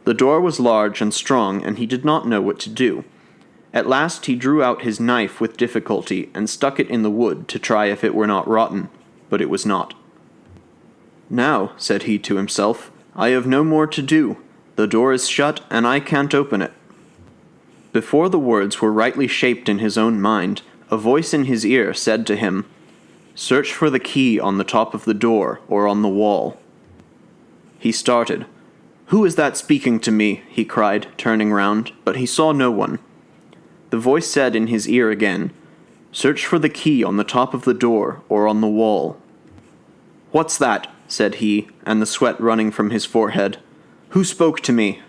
The door was large and strong, and he did not know what to do. At last he drew out his knife with difficulty, and stuck it in the wood to try if it were not rotten, but it was not. "Now," said he to himself, "I have no more to do. The door is shut, and I can't open it." Before the words were rightly shaped in his own mind, a voice in his ear said to him, "Search for the key on the top of the door, or on the wall." He started. "Who is that speaking to me?" he cried, turning round, but he saw no one. The voice said in his ear again, "Search for the key on the top of the door, or on the wall." "What's that?" said he, and the sweat running from his forehead. "Who spoke to me?"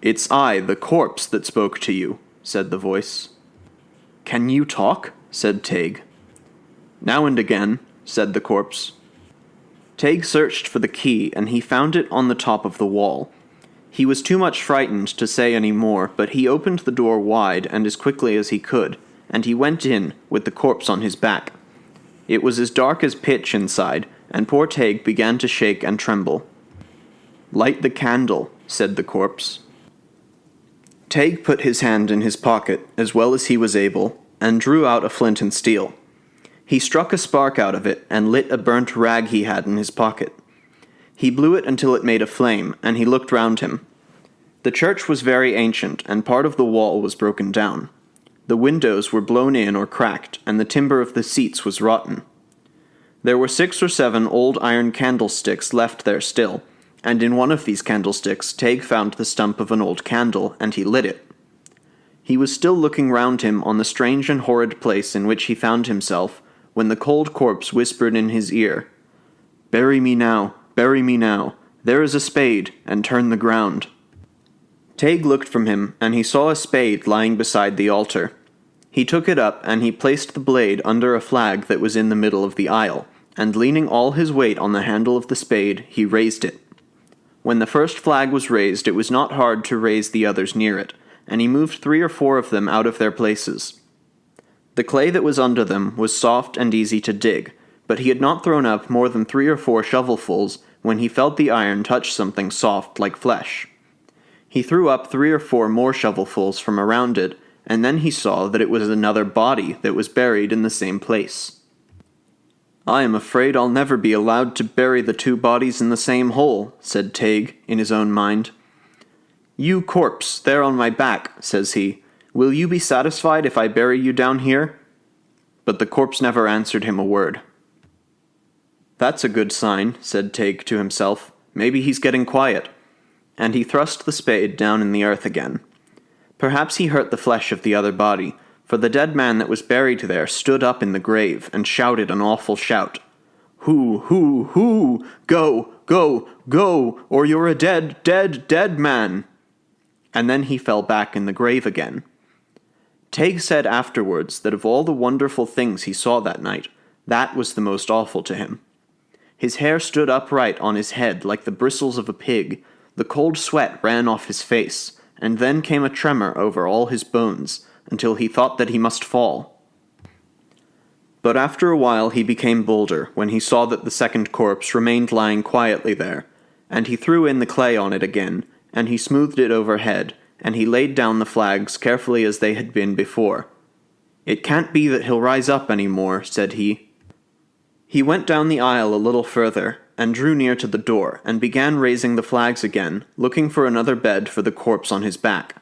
"It's I, the corpse, that spoke to you," said the voice. "Can you talk?" said Teig. "Now and again," said the corpse. Teig searched for the key, and he found it on the top of the wall. He was too much frightened to say any more, but he opened the door wide and as quickly as he could, and he went in, with the corpse on his back. It was as dark as pitch inside, and poor Teig began to shake and tremble. "Light the candle," said the corpse. Teig put his hand in his pocket, as well as he was able, and drew out a flint and steel. He struck a spark out of it, and lit a burnt rag he had in his pocket. He blew it until it made a flame, and he looked round him. The church was very ancient, and part of the wall was broken down. The windows were blown in or cracked, and the timber of the seats was rotten. There were 6 or 7 old iron candlesticks left there still, and in one of these candlesticks Teig found the stump of an old candle, and he lit it. He was still looking round him on the strange and horrid place in which he found himself, when the cold corpse whispered in his ear, "Bury me now, bury me now. There is a spade, and turn the ground." Teig looked from him, and he saw a spade lying beside the altar. He took it up, and he placed the blade under a flag that was in the middle of the aisle, and leaning all his weight on the handle of the spade, he raised it. When the first flag was raised, it was not hard to raise the others near it, and he moved 3 or 4 of them out of their places. The clay that was under them was soft and easy to dig, but he had not thrown up more than 3 or 4 shovelfuls when he felt the iron touch something soft like flesh. He threw up 3 or 4 more shovelfuls from around it, and then he saw that it was another body that was buried in the same place. "I am afraid I'll never be allowed to bury the 2 bodies in the same hole," said Teig in his own mind. "You corpse, there on my back," says he, "will you be satisfied if I bury you down here?" But the corpse never answered him a word. "That's a good sign," said Teig to himself. "Maybe he's getting quiet." And he thrust the spade down in the earth again. Perhaps he hurt the flesh of the other body, for the dead man that was buried there stood up in the grave and shouted an awful shout. "Hoo, hoo, hoo! Go, go, go, or you're a dead, dead, dead man!" And then he fell back in the grave again. Teig said afterwards that of all the wonderful things he saw that night, that was the most awful to him. His hair stood upright on his head like the bristles of a pig, the cold sweat ran off his face, and then came a tremor over all his bones, until he thought that he must fall. But after a while he became bolder when he saw that the second corpse remained lying quietly there, and he threw in the clay on it again, and he smoothed it overhead, and he laid down the flags carefully as they had been before. "It can't be that he'll rise up any more," said he. He went down the aisle a little further, and drew near to the door, and began raising the flags again, looking for another bed for the corpse on his back.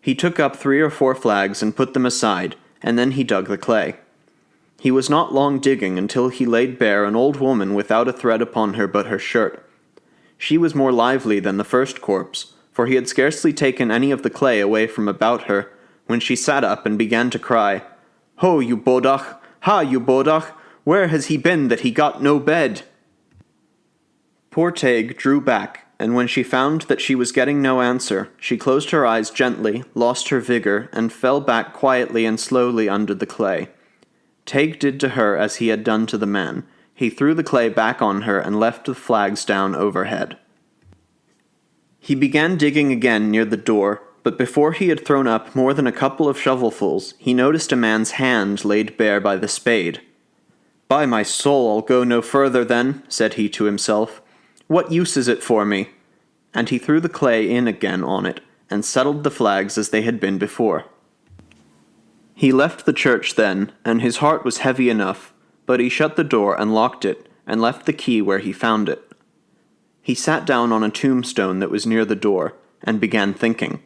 He took up 3 or 4 flags and put them aside, and then he dug the clay. He was not long digging until he laid bare an old woman without a thread upon her but her shirt. She was more lively than the first corpse, for he had scarcely taken any of the clay away from about her, when she sat up and began to cry, "Ho, you bodach! Ha, you bodach! Where has he been that he got no bed?" Poor Teig drew back, and when she found that she was getting no answer, she closed her eyes gently, lost her vigor, and fell back quietly and slowly under the clay. Teig did to her as he had done to the man. He threw the clay back on her and left the flags down overhead. He began digging again near the door, but before he had thrown up more than a couple of shovelfuls, he noticed a man's hand laid bare by the spade. "By my soul, I'll go no further then," said he to himself. "What use is it for me?" And he threw the clay in again on it, and settled the flags as they had been before. He left the church then, and his heart was heavy enough, but he shut the door and locked it, and left the key where he found it. He sat down on a tombstone that was near the door, and began thinking.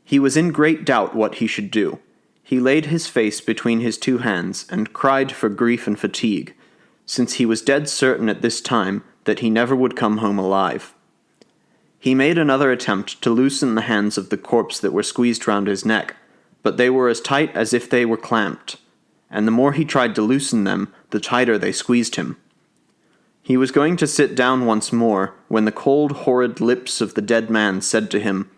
He was in great doubt what he should do. He laid his face between his 2 hands, and cried for grief and fatigue, since he was dead certain at this time that he never would come home alive. He made another attempt to loosen the hands of the corpse that were squeezed round his neck, but they were as tight as if they were clamped, and the more he tried to loosen them, the tighter they squeezed him. He was going to sit down once more, when the cold, horrid lips of the dead man said to him,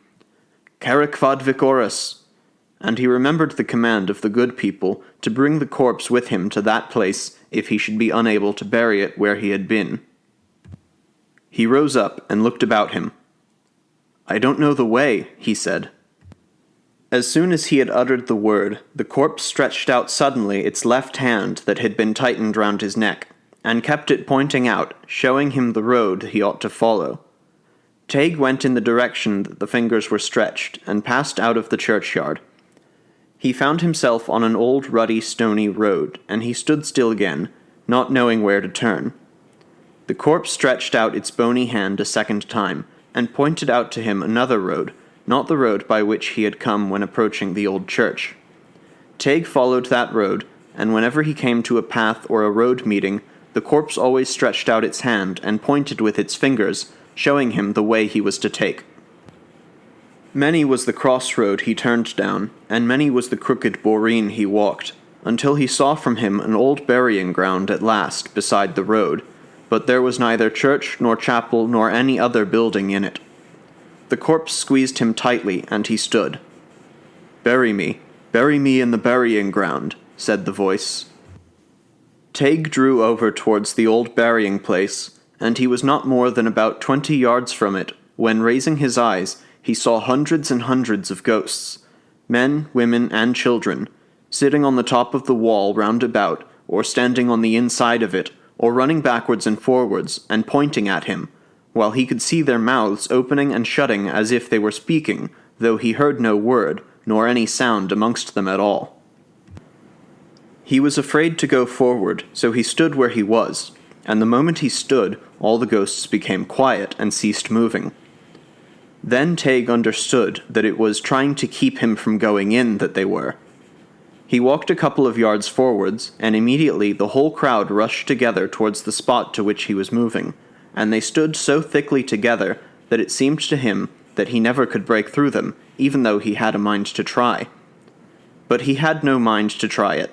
"Carrick vad vicoris," and he remembered the command of the good people to bring the corpse with him to that place if he should be unable to bury it where he had been. He rose up and looked about him. "I don't know the way," he said. As soon as he had uttered the word, the corpse stretched out suddenly its left hand that had been tightened round his neck, and kept it pointing out, showing him the road he ought to follow. Teig went in the direction that the fingers were stretched, and passed out of the churchyard. He found himself on an old ruddy stony road, and he stood still again, not knowing where to turn. The corpse stretched out its bony hand a second time, and pointed out to him another road, not the road by which he had come when approaching the old church. Teig followed that road, and whenever he came to a path or a road meeting, the corpse always stretched out its hand and pointed with its fingers, showing him the way he was to take. Many was the crossroad he turned down, and many was the crooked boreen he walked, until he saw from him an old burying ground at last beside the road, but there was neither church nor chapel nor any other building in it. The corpse squeezed him tightly, and he stood. Bury me in the burying ground," said the voice. Teig drew over towards the old burying place, and he was not more than about 20 yards from it, when, raising his eyes, he saw hundreds and hundreds of ghosts, men, women, and children, sitting on the top of the wall round about, or standing on the inside of it, or running backwards and forwards, and pointing at him, while he could see their mouths opening and shutting as if they were speaking, though he heard no word, nor any sound amongst them at all. He was afraid to go forward, so he stood where he was, and the moment he stood, all the ghosts became quiet and ceased moving. Then Teig understood that it was trying to keep him from going in that they were. He walked a couple of yards forwards, and immediately the whole crowd rushed together towards the spot to which he was moving, and they stood so thickly together that it seemed to him that he never could break through them, even though he had a mind to try. But he had no mind to try it.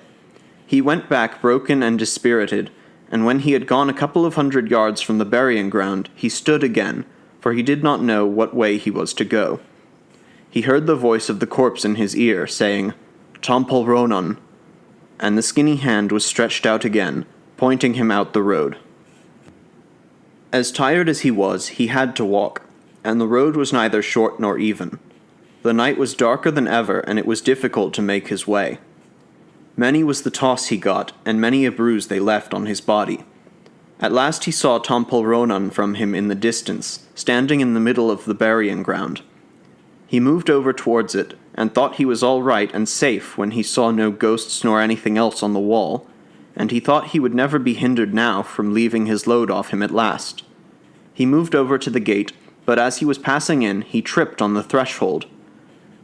He went back broken and dispirited, and when he had gone a couple of 100 yards from the burying ground, he stood again, for he did not know what way he was to go. He heard the voice of the corpse in his ear, saying, "Tompol Ronan," and the skinny hand was stretched out again, pointing him out the road. As tired as he was, he had to walk, and the road was neither short nor even. The night was darker than ever, and it was difficult to make his way. Many was the toss he got, and many a bruise they left on his body. At last he saw Tompol Ronan from him in the distance, standing in the middle of the burying ground. He moved over towards it, and thought he was all right and safe when he saw no ghosts nor anything else on the wall, and he thought he would never be hindered now from leaving his load off him at last. He moved over to the gate, but as he was passing in, he tripped on the threshold.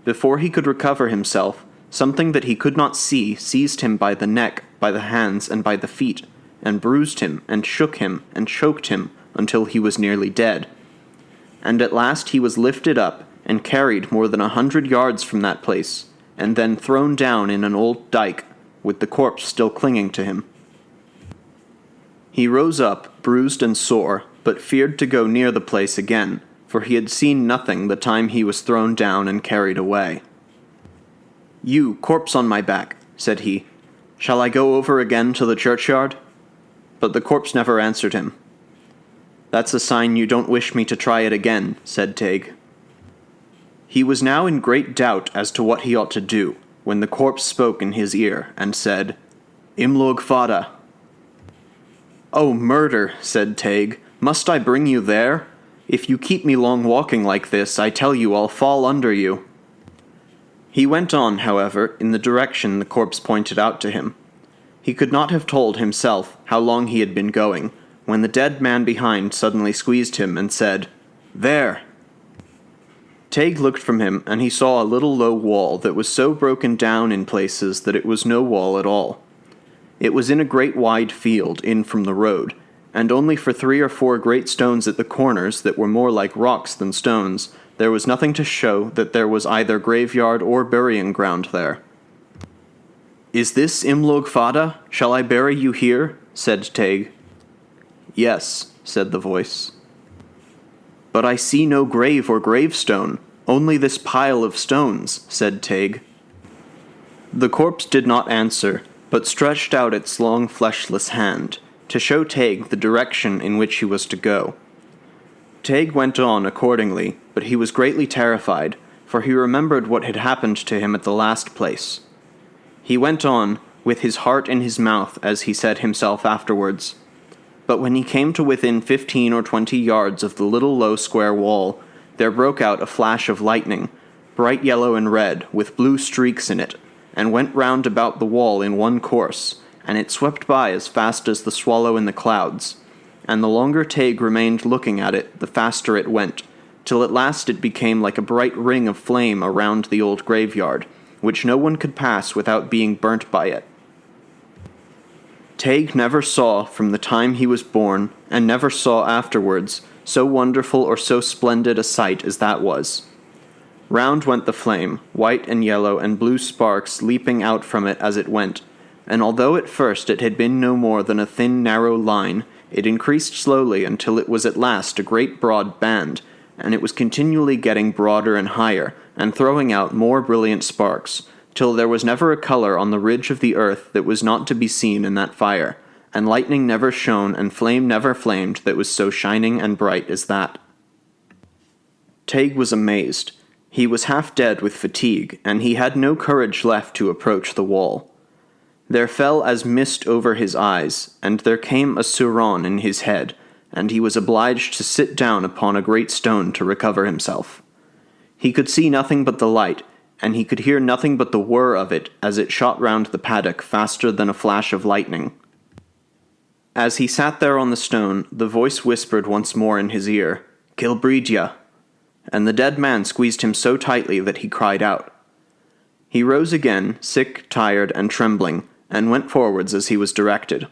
Before he could recover himself, something that he could not see seized him by the neck, by the hands, and by the feet, and bruised him, and shook him, and choked him, until he was nearly dead. And at last he was lifted up, and carried more than 100 yards from that place, and then thrown down in an old dyke, with the corpse still clinging to him. He rose up, bruised and sore, but feared to go near the place again, for he had seen nothing the time he was thrown down and carried away. "You, corpse on my back," said he, "shall I go over again to the churchyard?" But the corpse never answered him. "That's a sign you don't wish me to try it again," said Teig. He was now in great doubt as to what he ought to do, when the corpse spoke in his ear, and said, "Imlog fada." "Oh, murder," said Teig, "must I bring you there? If you keep me long walking like this, I tell you I'll fall under you." He went on, however, in the direction the corpse pointed out to him. He could not have told himself how long he had been going, when the dead man behind suddenly squeezed him and said, "There!" Teig looked from him, and he saw a little low wall that was so broken down in places that it was no wall at all. It was in a great wide field, in from the road, and only for 3 or 4 great stones at the corners that were more like rocks than stones, there was nothing to show that there was either graveyard or burying ground there. "Is this Imlog Fada? Shall I bury you here?" said Teig. "Yes," said the voice. "But I see no grave or gravestone, only this pile of stones," said Teig. The corpse did not answer, but stretched out its long fleshless hand, to show Teig the direction in which he was to go. Teig went on accordingly, but he was greatly terrified, for he remembered what had happened to him at the last place. He went on, with his heart in his mouth, as he said himself afterwards. But when he came to within 15 or 20 yards of the little low square wall, there broke out a flash of lightning, bright yellow and red, with blue streaks in it, and went round about the wall in one course, and it swept by as fast as the swallow in the clouds, and the longer Teig remained looking at it, the faster it went, till at last it became like a bright ring of flame around the old graveyard, which no one could pass without being burnt by it. Teig never saw, from the time he was born, and never saw afterwards, so wonderful or so splendid a sight as that was. Round went the flame, white and yellow and blue sparks leaping out from it as it went, and although at first it had been no more than a thin, narrow line, it increased slowly until it was at last a great broad band, and it was continually getting broader and higher, and throwing out more brilliant sparks, till there was never a colour on the ridge of the earth that was not to be seen in that fire, and lightning never shone and flame never flamed that was so shining and bright as that. Teig was amazed. He was half dead with fatigue, and he had no courage left to approach the wall. There fell as mist over his eyes, and there came a suron in his head, and he was obliged to sit down upon a great stone to recover himself. He could see nothing but the light, and he could hear nothing but the whir of it as it shot round the paddock faster than a flash of lightning. As he sat there on the stone, the voice whispered once more in his ear, "Kilbreedia," and the dead man squeezed him so tightly that he cried out. He rose again, sick, tired, and trembling, and went forwards as he was directed.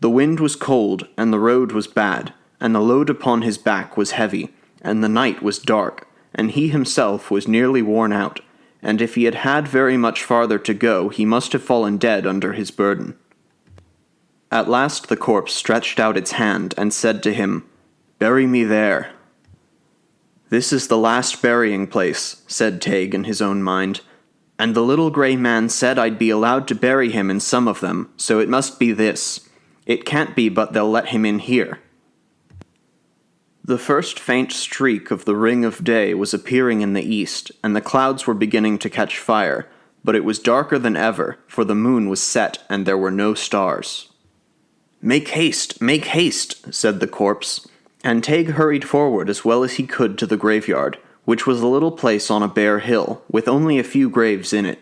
The wind was cold, and the road was bad, and the load upon his back was heavy, and the night was dark, and he himself was nearly worn out, and if he had had very much farther to go, he must have fallen dead under his burden. At last the corpse stretched out its hand and said to him, "Bury me there." "This is the last burying place," said Teig in his own mind, "and the little grey man said I'd be allowed to bury him in some of them, so it must be this. It can't be but they'll let him in here." The first faint streak of the ring of day was appearing in the east, and the clouds were beginning to catch fire, but it was darker than ever, for the moon was set and there were no stars. Make haste, said the corpse, and Teig hurried forward as well as he could to the graveyard, which was a little place on a bare hill, with only a few graves in it.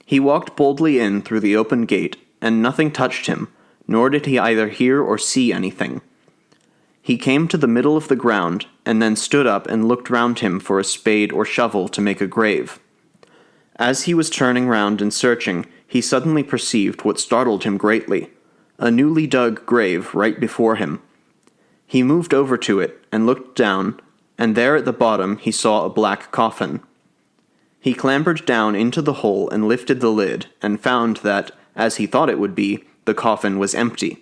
He walked boldly in through the open gate, and nothing touched him, nor did he either hear or see anything. He came to the middle of the ground, and then stood up and looked round him for a spade or shovel to make a grave. As he was turning round and searching, he suddenly perceived what startled him greatly, a newly dug grave right before him. He moved over to it and looked down, and there at the bottom he saw a black coffin. He clambered down into the hole and lifted the lid, and found that, as he thought it would be, the coffin was empty.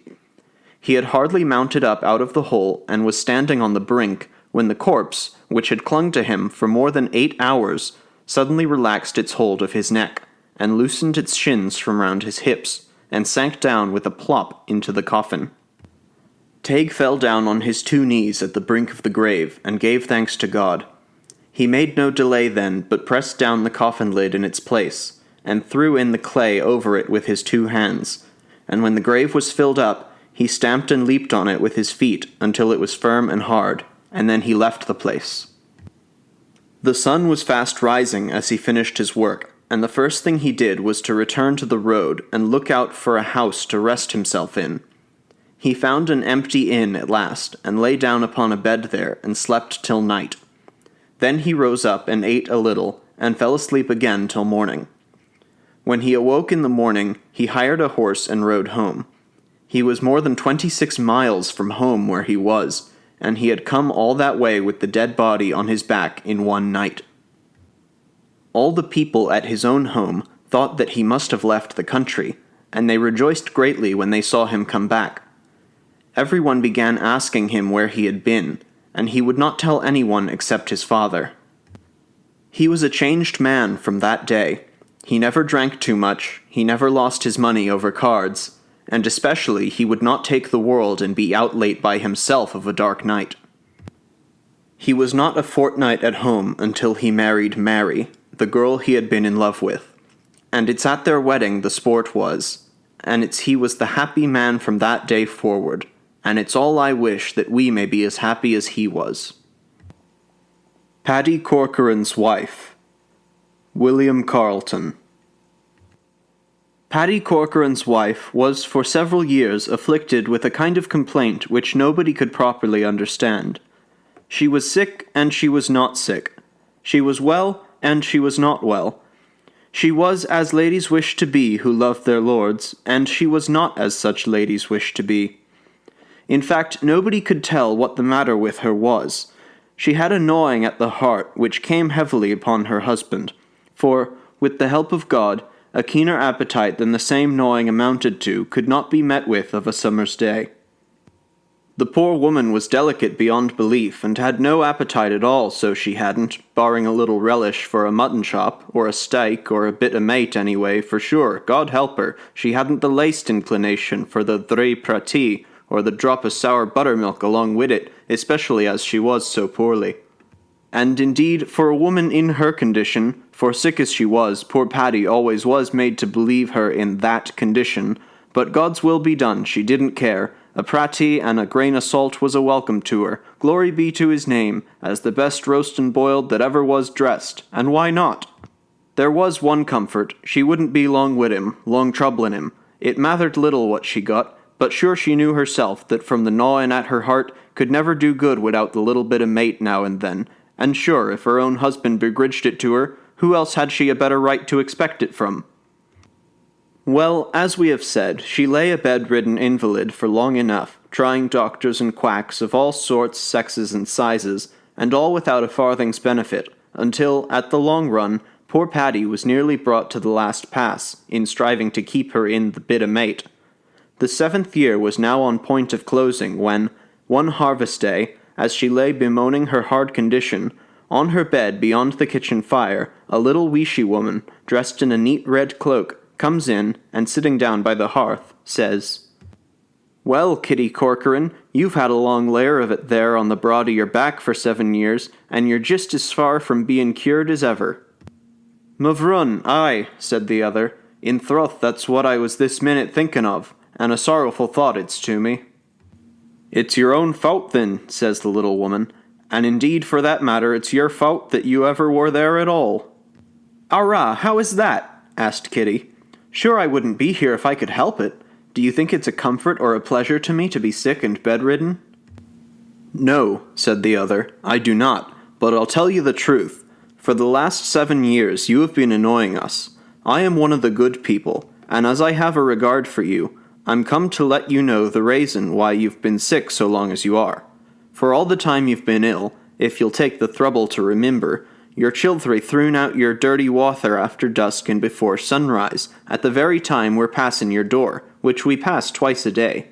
He had hardly mounted up out of the hole and was standing on the brink when the corpse, which had clung to him for more than 8 hours, suddenly relaxed its hold of his neck, and loosened its shins from round his hips, and sank down with a plop into the coffin. Teig fell down on his 2 knees at the brink of the grave, and gave thanks to God. He made no delay then, but pressed down the coffin lid in its place, and threw in the clay over it with his 2 hands, and when the grave was filled up, he stamped and leaped on it with his feet until it was firm and hard, and then he left the place. The sun was fast rising as he finished his work, and the first thing he did was to return to the road and look out for a house to rest himself in. He found an empty inn at last, and lay down upon a bed there, and slept till night. Then he rose up and ate a little, and fell asleep again till morning. When he awoke in the morning, he hired a horse and rode home. He was more than 26 miles from home where he was, and he had come all that way with the dead body on his back in one night. All the people at his own home thought that he must have left the country, and they rejoiced greatly when they saw him come back. Everyone began asking him where he had been, and he would not tell anyone except his father. He was a changed man from that day. He never drank too much, he never lost his money over cards, and especially he would not take the world and be out late by himself of a dark night. He was not a fortnight at home until he married Mary, the girl he had been in love with, and it's at their wedding the sport was, and he was the happy man from that day forward, and it's all I wish that we may be as happy as he was. Paddy Corcoran's wife. William Carleton. Paddy Corcoran's wife was for several years afflicted with a kind of complaint which nobody could properly understand. She was sick and she was not sick. She was well and she was not well. She was as ladies wish to be who love their lords, and she was not as such ladies wish to be. In fact, nobody could tell what the matter with her was. She had a gnawing at the heart which came heavily upon her husband, for, with the help of God, a keener appetite than the same gnawing amounted to could not be met with of a summer's day. The poor woman was delicate beyond belief, and had no appetite at all, so she hadn't, barring a little relish for a mutton chop, or a steak, or a bit of mate anyway, for sure, God help her, she hadn't the least inclination for the dré pratie, or the drop of sour buttermilk along with it, especially as she was so poorly. And indeed, for a woman in her condition, for sick as she was, poor Paddy always was made to believe her in that condition, but God's will be done, she didn't care. A pratie and a grain of salt was a welcome to her, glory be to his name, as the best roast and boiled that ever was dressed, and why not? There was one comfort, she wouldn't be long with him, long troubling him. It mattered little what she got, but sure she knew herself that from the gnawing at her heart could never do good without the little bit of mate now and then, and sure, if her own husband begrudged it to her, who else had she a better right to expect it from? Well, as we have said, she lay a bedridden invalid for long enough, trying doctors and quacks of all sorts, sexes, and sizes, and all without a farthing's benefit, until, at the long run, poor Paddy was nearly brought to the last pass, in striving to keep her in the bit o' mate. The 7th year was now on point of closing, when, one harvest day, as she lay bemoaning her hard condition, on her bed beyond the kitchen fire, a little weeshy woman, dressed in a neat red cloak, comes in, and sitting down by the hearth, says, "Well, Kitty Corcoran, you've had a long lair of it there on the broad of your back for 7 years, and you're just as far from being cured as ever." "Mavrun, aye," said the other, "in troth that's what I was this minute thinking of, and a sorrowful thought it's to me." "It's your own fault then," says the little woman, "and indeed for that matter it's your fault that you ever were there at all." "Arrah, how is that?" asked Kitty. "Sure I wouldn't be here if I could help it. Do you think it's a comfort or a pleasure to me to be sick and bedridden?" "No," said the other, "I do not, but I'll tell you the truth. For the last 7 years you have been annoying us. I am one of the good people, and as I have a regard for you, I'm come to let you know the reason why you've been sick so long as you are. For all the time you've been ill, if you'll take the trouble to remember, your children thrown out your dirty wather after dusk and before sunrise, at the very time we're passing your door, which we pass twice a day.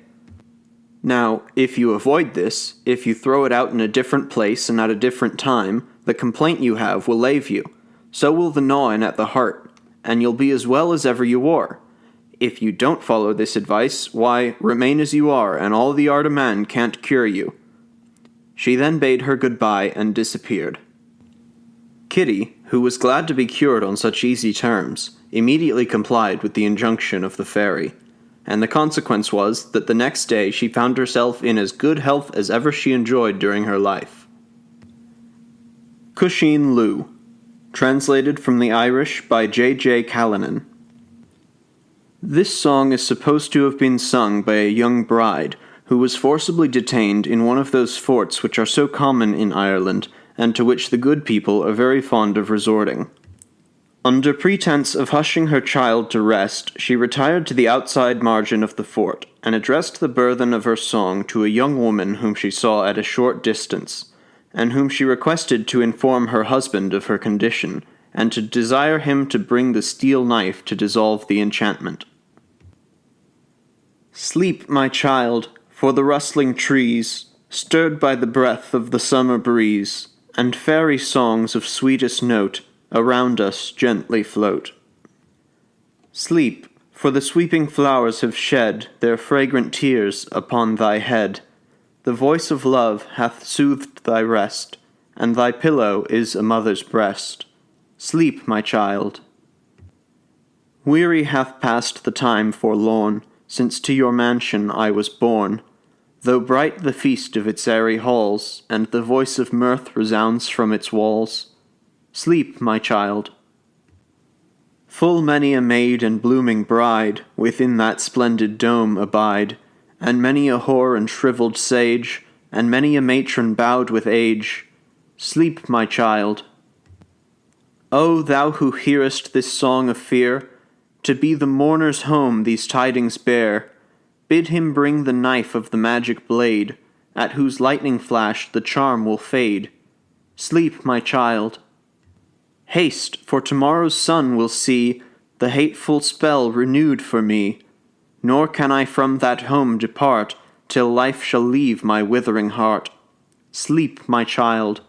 Now, if you avoid this, if you throw it out in a different place and at a different time, the complaint you have will lave you. So will the gnawing at the heart, and you'll be as well as ever you were. If you don't follow this advice, why, remain as you are, and all the art of man can't cure you." She then bade her goodbye and disappeared. Kitty, who was glad to be cured on such easy terms, immediately complied with the injunction of the fairy, and the consequence was that the next day she found herself in as good health as ever she enjoyed during her life. Cusheen Loo, translated from the Irish by J. Callanan. This song is supposed to have been sung by a young bride who was forcibly detained in one of those forts which are so common in Ireland, and to which the good people are very fond of resorting. Under pretense of hushing her child to rest, she retired to the outside margin of the fort, and addressed the burthen of her song to a young woman whom she saw at a short distance, and whom she requested to inform her husband of her condition, and to desire him to bring the steel knife to dissolve the enchantment. "Sleep, my child, for the rustling trees, stirred by the breath of the summer breeze, and fairy songs of sweetest note around us gently float. Sleep, for the sweeping flowers have shed their fragrant tears upon thy head. The voice of love hath soothed thy rest, and thy pillow is a mother's breast. Sleep, my child. Weary hath passed the time forlorn, since to your mansion I was born. Though bright the feast of its airy halls, and the voice of mirth resounds from its walls. Sleep, my child. Full many a maid and blooming bride within that splendid dome abide, and many a hoar and shrivelled sage, and many a matron bowed with age. Sleep, my child. O thou who hearest this song of fear, to be the mourner's home these tidings bear, bid him bring the knife of the magic blade, at whose lightning flash the charm will fade. Sleep, my child. Haste, for tomorrow's sun will see the hateful spell renewed for me, nor can I from that home depart, till life shall leave my withering heart. Sleep, my child.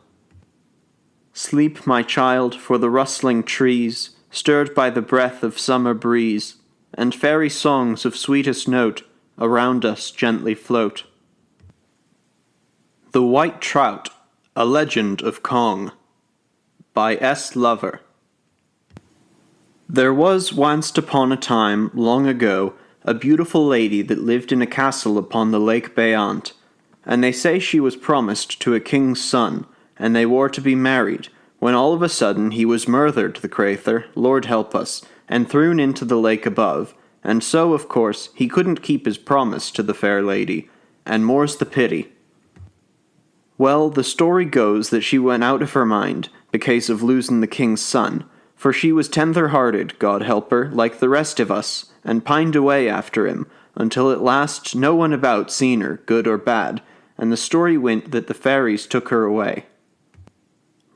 Sleep, my child, for the rustling trees, stirred by the breath of summer breeze, and fairy songs of sweetest note around us gently float. The White Trout, A Legend of Cong, by S. Lover. There was once upon a time, long ago, a beautiful lady that lived in a castle upon the lake Beyant, and they say she was promised to a king's son, and they were to be married, when all of a sudden he was murthered, the crathur, Lord help us, and thrown into the lake above, and so, of course, he couldn't keep his promise to the fair lady, and more's the pity. Well, the story goes that she went out of her mind, because of losing the king's son, for she was tender-hearted, God help her, like the rest of us, and pined away after him, until at last no one about seen her, good or bad, and the story went that the fairies took her away.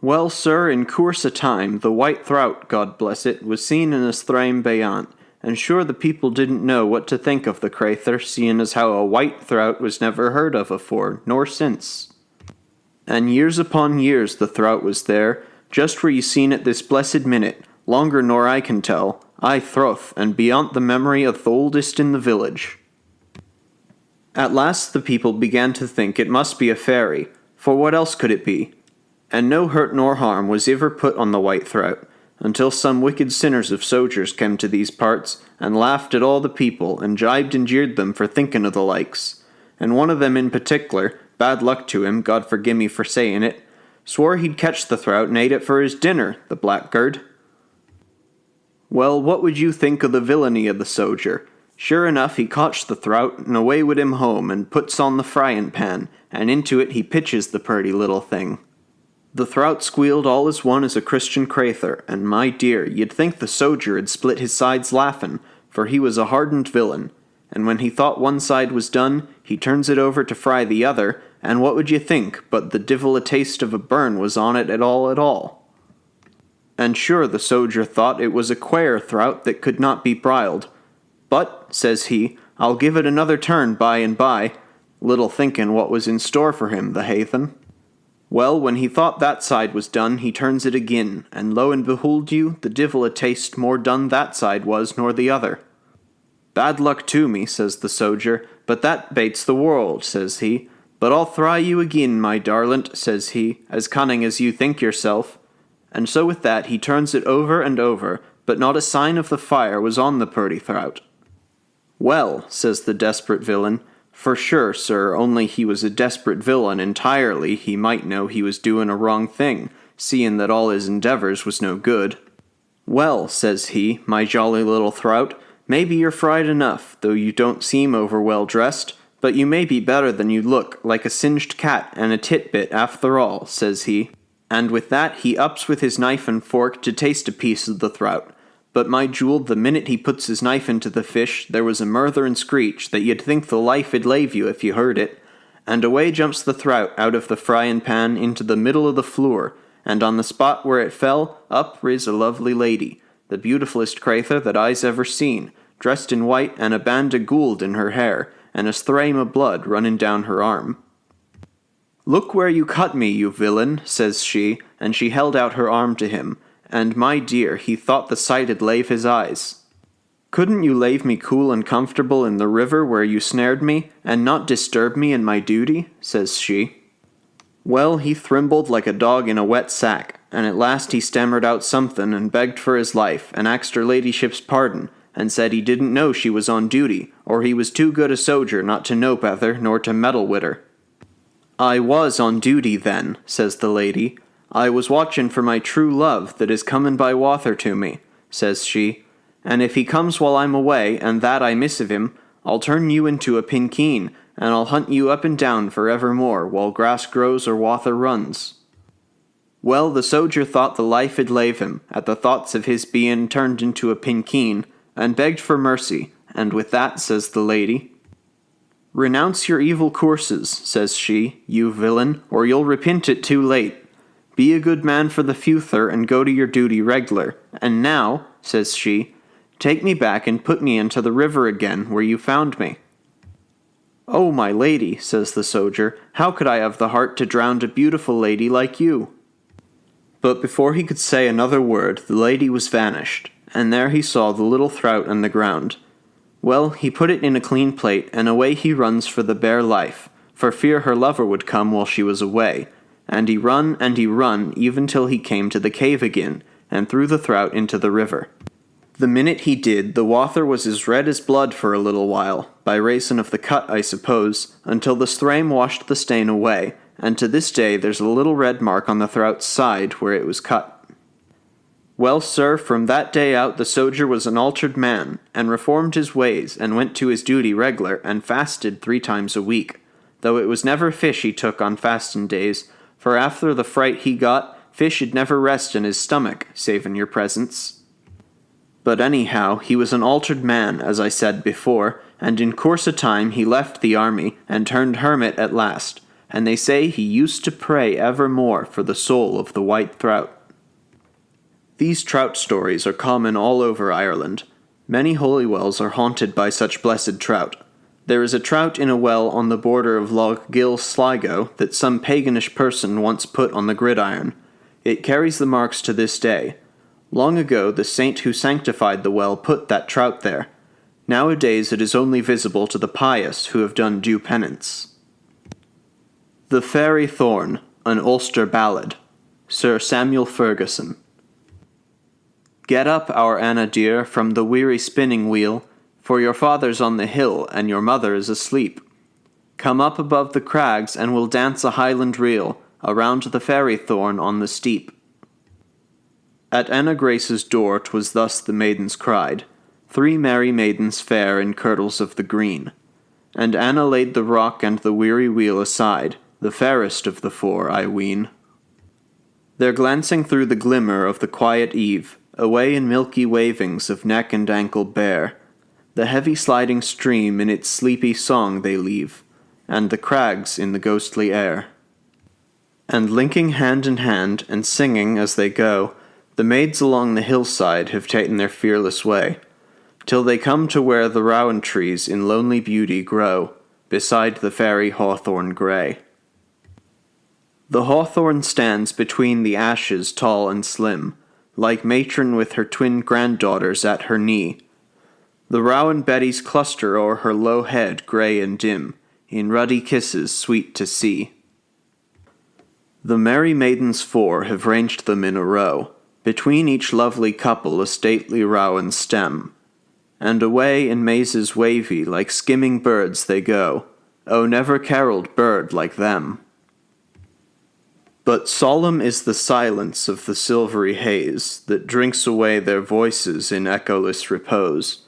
Well, sir, in course o' time, the white throut, God bless it, was seen in a Thraim Beyant, and sure the people didn't know what to think of the crathur, seeing as how a white throut was never heard of afore, nor since. And years upon years the throut was there, just where you seen it this blessed minute, longer nor I can tell, I troth, and beyond the memory of the oldest in the village. At last the people began to think it must be a fairy, for what else could it be? And no hurt nor harm was ever put on the white throut, until some wicked sinners of soldiers came to these parts, and laughed at all the people, and jibed and jeered them for thinking of the likes. And one of them in particular, bad luck to him, God forgive me for saying it, swore he'd catch the throut and ate it for his dinner, the blackguard. Well, what would you think of the villainy of the soldier? Sure enough, he cotched the throut, and away with him home, and puts on the frying pan, and into it he pitches the purty little thing. The throut squealed all as one as a Christian crathur, and my dear, you'd think the soldier had split his sides laughin', for he was a hardened villain, and when he thought one side was done, he turns it over to fry the other, and what would you think, but the divil a taste of a burn was on it at all. And sure the soldier thought it was a quare throut that could not be briled. But, says he, I'll give it another turn by and by, little thinking what was in store for him, the haythen. Well, when he thought that side was done, he turns it agin, and lo and behold you, the divil a taste more done that side was nor the other. Bad luck to me, says the soldier, but that bates the world, says he. But I'll thry you agin, my darlint, says he, as cunning as you think yourself. And so with that he turns it over and over, but not a sign of the fire was on the purty throut. Well, says the desperate villain, for sure, sir, only he was a desperate villain entirely, he might know he was doing a wrong thing, seeing that all his endeavours was no good. Well, says he, my jolly little throut, maybe you're fried enough, though you don't seem over well dressed, but you may be better than you look, like a singed cat and a titbit after all, says he. And with that he ups with his knife and fork to taste a piece of the throut. But my jewel, the minute he puts his knife into the fish, there was a murtherin' screech that you'd think the life 'd lave you if you heard it, and away jumps the throut out of the fryin' pan into the middle of the floor, and on the spot where it fell, up riz a lovely lady, the beautifulest crathur that I's ever seen, dressed in white and a band o' goold in her hair, and a thraim o' blood running down her arm. Look where you cut me, you villain, says she, and she held out her arm to him, and my dear, he thought the sight'd lave his eyes. Couldn't you lave me cool and comfortable in the river where you snared me, and not disturb me in my duty? Says she. Well, he thrimbled like a dog in a wet sack, and at last he stammered out something, and begged for his life, and axed her ladyship's pardon, and said he didn't know she was on duty, or he was too good a soldier not to know better, nor to meddle with her. I was on duty then, says the lady. I was watchin' for my true love that is comin' by water to me, says she, and if he comes while I'm away, and that I miss of him, I'll turn you into a pinkeen, and I'll hunt you up and down for evermore, while grass grows or water runs. Well, the soldier thought the life 'd lave him, at the thoughts of his bein' turned into a pinkeen, and begged for mercy, and with that, says the lady, Renounce your evil courses, says she, you villain, or you'll repent it too late. Be a good man for the future, and go to your duty reg'lar. And now, says she, Take me back and put me into the river again, where you found me." "Oh, my lady," says the soldier, "how could I have the heart to drown a beautiful lady like you?" But before he could say another word, the lady was vanished, and there he saw the little Trout on the ground. Well, he put it in a clean plate, and away he runs for the bare life, for fear her lover would come while she was away. And he run, even till he came to the cave again, and threw the Trout into the river. The minute he did, the water was as red as blood for a little while, by reason of the cut, I suppose, until the sthrame washed the stain away, and to this day there's a little red mark on the Trout's side where it was cut. Well, sir, from that day out the soldier was an altered man, and reformed his ways, and went to his duty reg'lar, and fasted 3 times a week, though it was never fish he took on fastin' days, for after the fright he got, fish 'd never rest in his stomach, savin' your presence. But anyhow, he was an altered man, as I said before, and in course of time he left the army, and turned hermit at last, and they say he used to pray evermore for the soul of the white Trout. These trout stories are common all over Ireland. Many holy wells are haunted by such blessed trout. There is a trout in a well on the border of Lough Gill, Sligo, that some paganish person once put on the gridiron. It carries the marks to this day. Long ago, the saint who sanctified the well put that trout there. Nowadays it is only visible to the pious who have done due penance. The Fairy Thorn, an Ulster Ballad, Sir Samuel Ferguson. Get up, our Anna dear, from the weary spinning wheel, for your father's on the hill, and your mother is asleep. Come up above the crags, and we'll dance a Highland reel, around the fairy thorn on the steep. At Anna Grace's door 'twas thus the maidens cried, 3 merry maidens fair in kirtles of the green. And Anna laid the rock and the weary wheel aside, the fairest of the 4, I ween. There glancing through the glimmer of the quiet eve, away in milky wavings of neck and ankle bare, the heavy sliding stream in its sleepy song they leave, and the crags in the ghostly air. And linking hand in hand, and singing as they go, the maids along the hillside have taken their fearless way, till they come to where the rowan trees in lonely beauty grow, beside the fairy hawthorn grey. The hawthorn stands between the ashes tall and slim, like matron with her twin granddaughters at her knee. The rowan betties cluster o'er her low head grey and dim, in ruddy kisses sweet to see. The merry maidens 4 have ranged them in a row, between each lovely couple a stately rowan stem. And away in mazes wavy like skimming birds they go, oh, never carolled bird like them. But solemn is the silence of the silvery haze that drinks away their voices in echoless repose,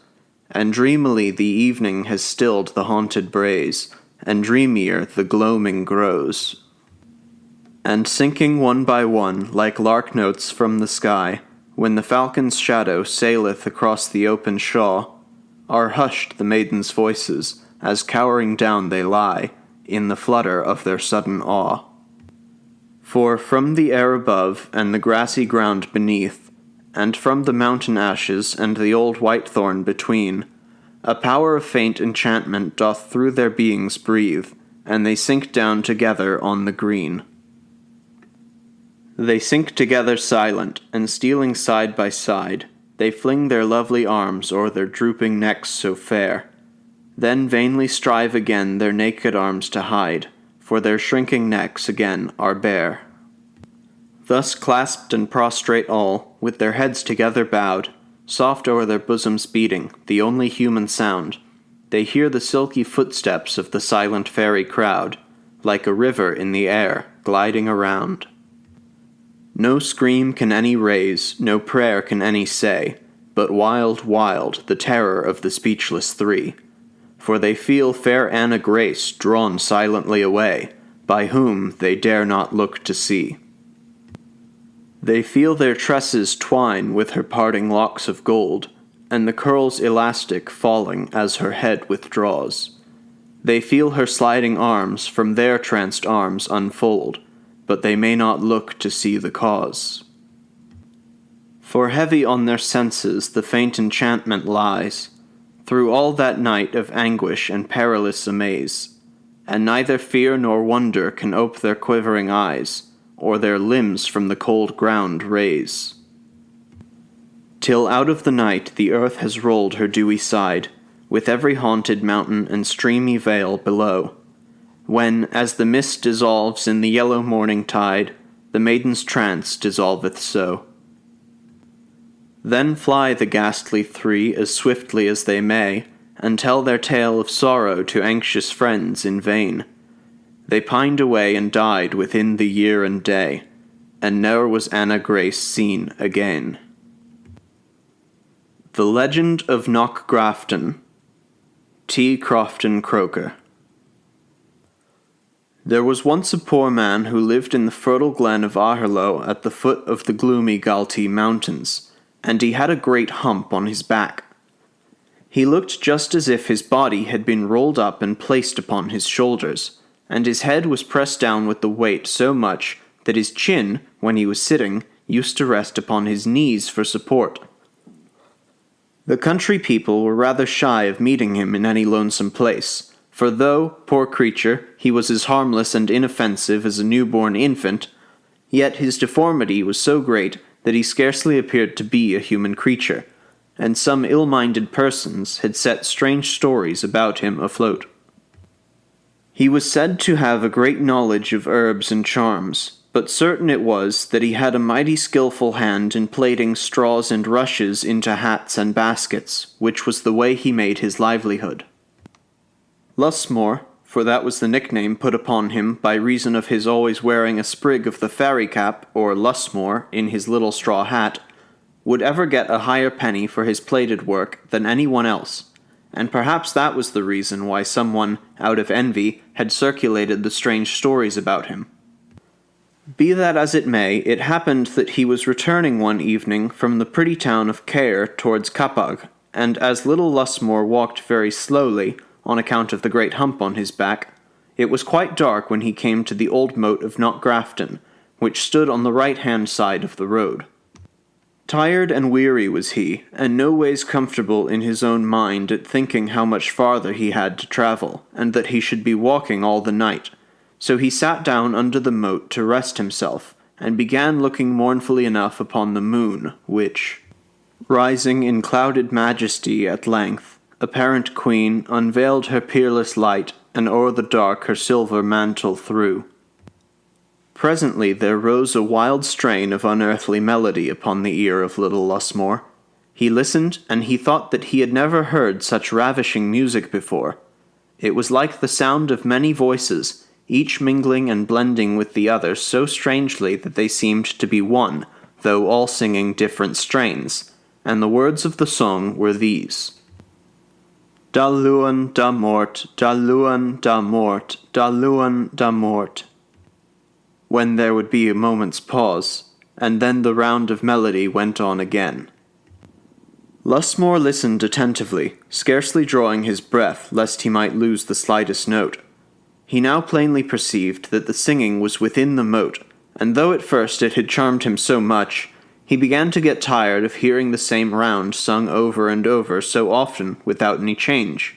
and dreamily the evening has stilled the haunted braes, and dreamier the gloaming grows. And sinking one by one, like lark notes from the sky, when the falcon's shadow saileth across the open shaw, are hushed the maidens' voices, as cowering down they lie, in the flutter of their sudden awe. For from the air above, and the grassy ground beneath, and from the mountain ashes and the old whitethorn between, a power of faint enchantment doth through their beings breathe, and they sink down together on the green. They sink together silent, and stealing side by side, they fling their lovely arms o'er their drooping necks so fair, then vainly strive again their naked arms to hide, for their shrinking necks again are bare. Thus clasped and prostrate all, with their heads together bowed, soft o'er their bosoms beating, the only human sound, they hear the silky footsteps of the silent fairy crowd, like a river in the air, gliding around. No scream can any raise, no prayer can any say, but wild, wild, the terror of the speechless 3. For they feel fair Anna Grace drawn silently away, by whom they dare not look to see. They feel their tresses twine with her parting locks of gold, and the curls elastic falling as her head withdraws. They feel her sliding arms from their tranced arms unfold, but they may not look to see the cause. For heavy on their senses the faint enchantment lies, through all that night of anguish and perilous amaze, and neither fear nor wonder can ope their quivering eyes, or their limbs from the cold ground raise. Till out of the night the earth has rolled her dewy side, with every haunted mountain and streamy vale below, when, as the mist dissolves in the yellow morning tide, the maiden's trance dissolveth so. Then fly the ghastly three as swiftly as they may, and tell their tale of sorrow to anxious friends in vain. They pined away and died within the year and day, and ne'er was Anna Grace seen again. The Legend of Knockgrafton, T. Crofton Croker. There was once a poor man who lived in the fertile glen of Aherlow at the foot of the gloomy Galtee mountains, and he had a great hump on his back. He looked just as if his body had been rolled up and placed upon his shoulders, and his head was pressed down with the weight so much that his chin, when he was sitting, used to rest upon his knees for support. The country people were rather shy of meeting him in any lonesome place, for though, poor creature, he was as harmless and inoffensive as a newborn infant, yet his deformity was so great that he scarcely appeared to be a human creature, and some ill-minded persons had set strange stories about him afloat. He was said to have a great knowledge of herbs and charms, but certain it was that he had a mighty skilful hand in plaiting straws and rushes into hats and baskets, which was the way he made his livelihood. Lusmore, for that was the nickname put upon him by reason of his always wearing a sprig of the fairy cap, or lusmore, in his little straw hat, would ever get a higher penny for his plaited work than anyone else, and perhaps that was the reason why someone, out of envy, had circulated the strange stories about him. Be that as it may, it happened that he was returning one evening from the pretty town of Caer towards Tadhg, and as little Lusmore walked very slowly, on account of the great hump on his back, it was quite dark when he came to the old moat of Knockgrafton, which stood on the right-hand side of the road. Tired and weary was he, and no ways comfortable in his own mind at thinking how much farther he had to travel, and that he should be walking all the night. So he sat down under the moat to rest himself, and began looking mournfully enough upon the moon, which, rising in clouded majesty at length, apparent queen, unveiled her peerless light, and o'er the dark her silver mantle threw. Presently there rose a wild strain of unearthly melody upon the ear of little Lusmore. He listened, and he thought that he had never heard such ravishing music before. It was like the sound of many voices, each mingling and blending with the other so strangely that they seemed to be one, though all singing different strains, and the words of the song were these: Da luan da mort, da luan da mort, da luan da mort. When there would be a moment's pause, and then the round of melody went on again. Lusmore listened attentively, scarcely drawing his breath lest he might lose the slightest note. He now plainly perceived that the singing was within the moat, and though at first it had charmed him so much, he began to get tired of hearing the same round sung over and over so often without any change.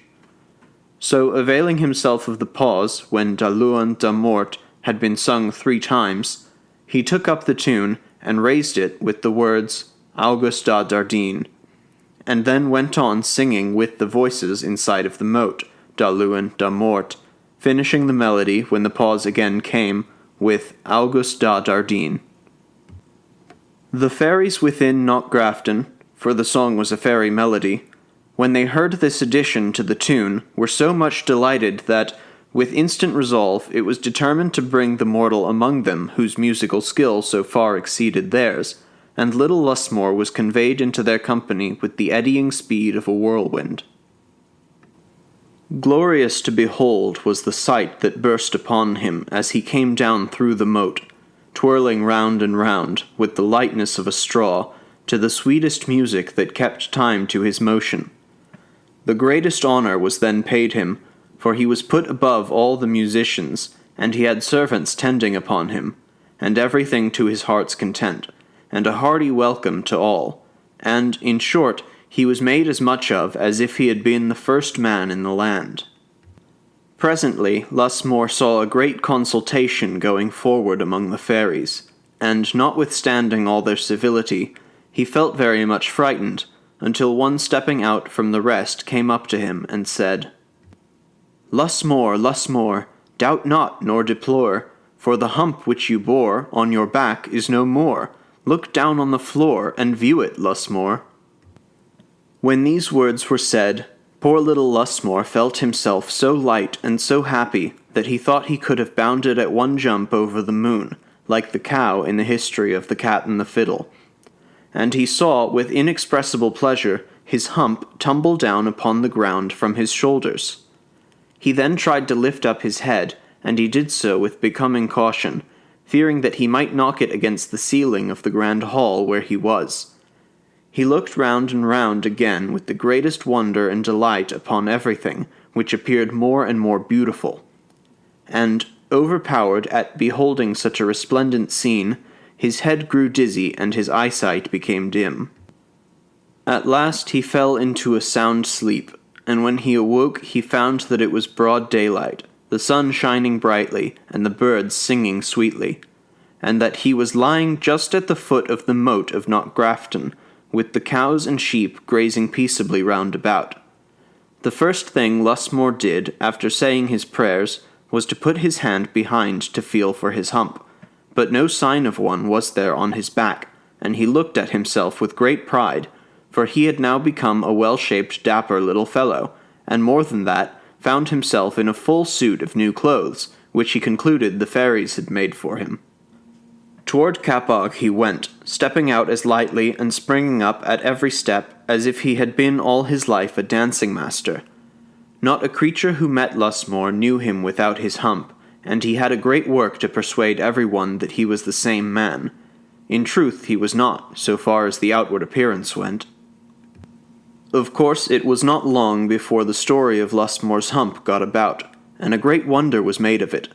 So, availing himself of the pause when Da luan da mort had been sung 3 times, he took up the tune and raised it with the words August da Dardine, and then went on singing with the voices inside of the moat, Da luan da mort, finishing the melody when the pause again came with August da Dardine. The fairies within Knockgrafton, for the song was a fairy melody, when they heard this addition to the tune, were so much delighted that, with instant resolve, it was determined to bring the mortal among them whose musical skill so far exceeded theirs, and little Lusmore was conveyed into their company with the eddying speed of a whirlwind. Glorious to behold was the sight that burst upon him as he came down through the moat, twirling round and round, with the lightness of a straw, to the sweetest music that kept time to his motion. The greatest honour was then paid him, for he was put above all the musicians, and he had servants tending upon him, and everything to his heart's content, and a hearty welcome to all, and, in short, he was made as much of as if he had been the first man in the land. Presently Lusmore saw a great consultation going forward among the fairies, and notwithstanding all their civility, he felt very much frightened, until one stepping out from the rest came up to him and said, "Lusmore, Lusmore, doubt not nor deplore, for the hump which you bore on your back is no more. Look down on the floor and view it, Lusmore." When these words were said, poor little Lusmore felt himself so light and so happy that he thought he could have bounded at one jump over the moon, like the cow in the history of the Cat and the Fiddle. And he saw, with inexpressible pleasure, his hump tumble down upon the ground from his shoulders. He then tried to lift up his head, and he did so with becoming caution, fearing that he might knock it against the ceiling of the grand hall where he was. He looked round and round again with the greatest wonder and delight upon everything, which appeared more and more beautiful. And, overpowered at beholding such a resplendent scene, his head grew dizzy and his eyesight became dim. At last he fell into a sound sleep, and when he awoke he found that it was broad daylight, the sun shining brightly, and the birds singing sweetly, and that he was lying just at the foot of the moat of Knockgrafton, with the cows and sheep grazing peaceably round about. The first thing Lusmore did, after saying his prayers, was to put his hand behind to feel for his hump, but no sign of one was there on his back, and he looked at himself with great pride, for he had now become a well-shaped, dapper little fellow, and more than that, found himself in a full suit of new clothes, which he concluded the fairies had made for him. Toward Tadhg he went, stepping out as lightly and springing up at every step as if he had been all his life a dancing-master. Not a creature who met Lusmore knew him without his hump, and he had a great work to persuade everyone that he was the same man. In truth, he was not, so far as the outward appearance went. Of course, it was not long before the story of Lusmore's hump got about, and a great wonder was made of it.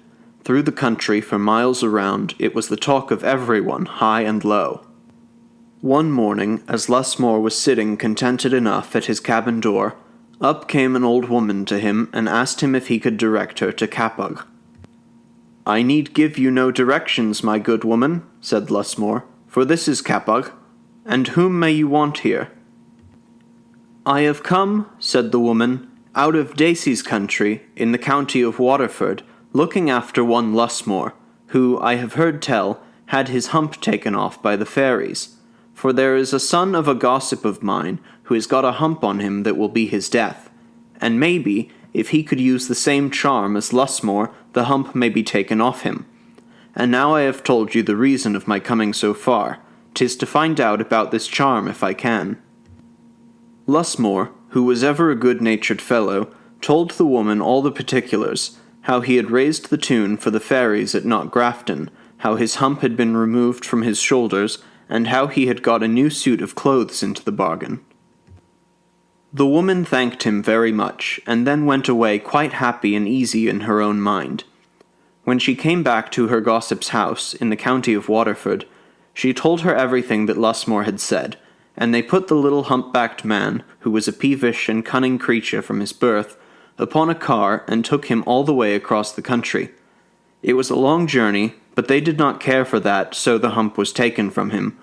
Through the country, for miles around, it was the talk of everyone, high and low. One morning, as Lusmore was sitting contented enough at his cabin door, up came an old woman to him and asked him if he could direct her to Tadhg. "I need give you no directions, my good woman," said Lusmore, "for this is Tadhg. And whom may you want here?" "I have come," said the woman, "out of Dacey's country, in the county of Waterford, looking after one Lusmore, who, I have heard tell, had his hump taken off by the fairies. For there is a son of a gossip of mine, who has got a hump on him that will be his death, and maybe, if he could use the same charm as Lusmore, the hump may be taken off him. And now I have told you the reason of my coming so far. 'Tis to find out about this charm if I can." Lusmore, who was ever a good-natured fellow, told the woman all the particulars, how he had raised the tune for the fairies at Knockgrafton, how his hump had been removed from his shoulders, and how he had got a new suit of clothes into the bargain. The woman thanked him very much, and then went away quite happy and easy in her own mind. When she came back to her gossip's house, in the county of Waterford, she told her everything that Lusmore had said, and they put the little hump-backed man, who was a peevish and cunning creature from his birth, upon a car and took him all the way across the country. It was a long journey, but they did not care for that, so the hump was taken from him,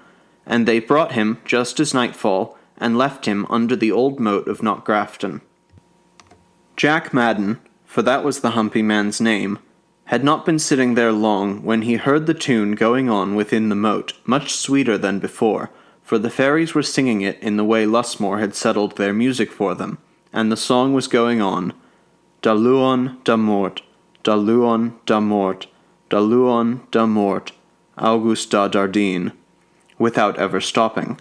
and they brought him, just as nightfall, and left him under the old moat of Knockgrafton. Jack Madden, for that was the humpy man's name, had not been sitting there long when he heard the tune going on within the moat, much sweeter than before, for the fairies were singing it in the way Lusmore had settled their music for them, and the song was going on, Da luon da mort, da luon da mort, da luon da mort, Augusta Dardine, without ever stopping.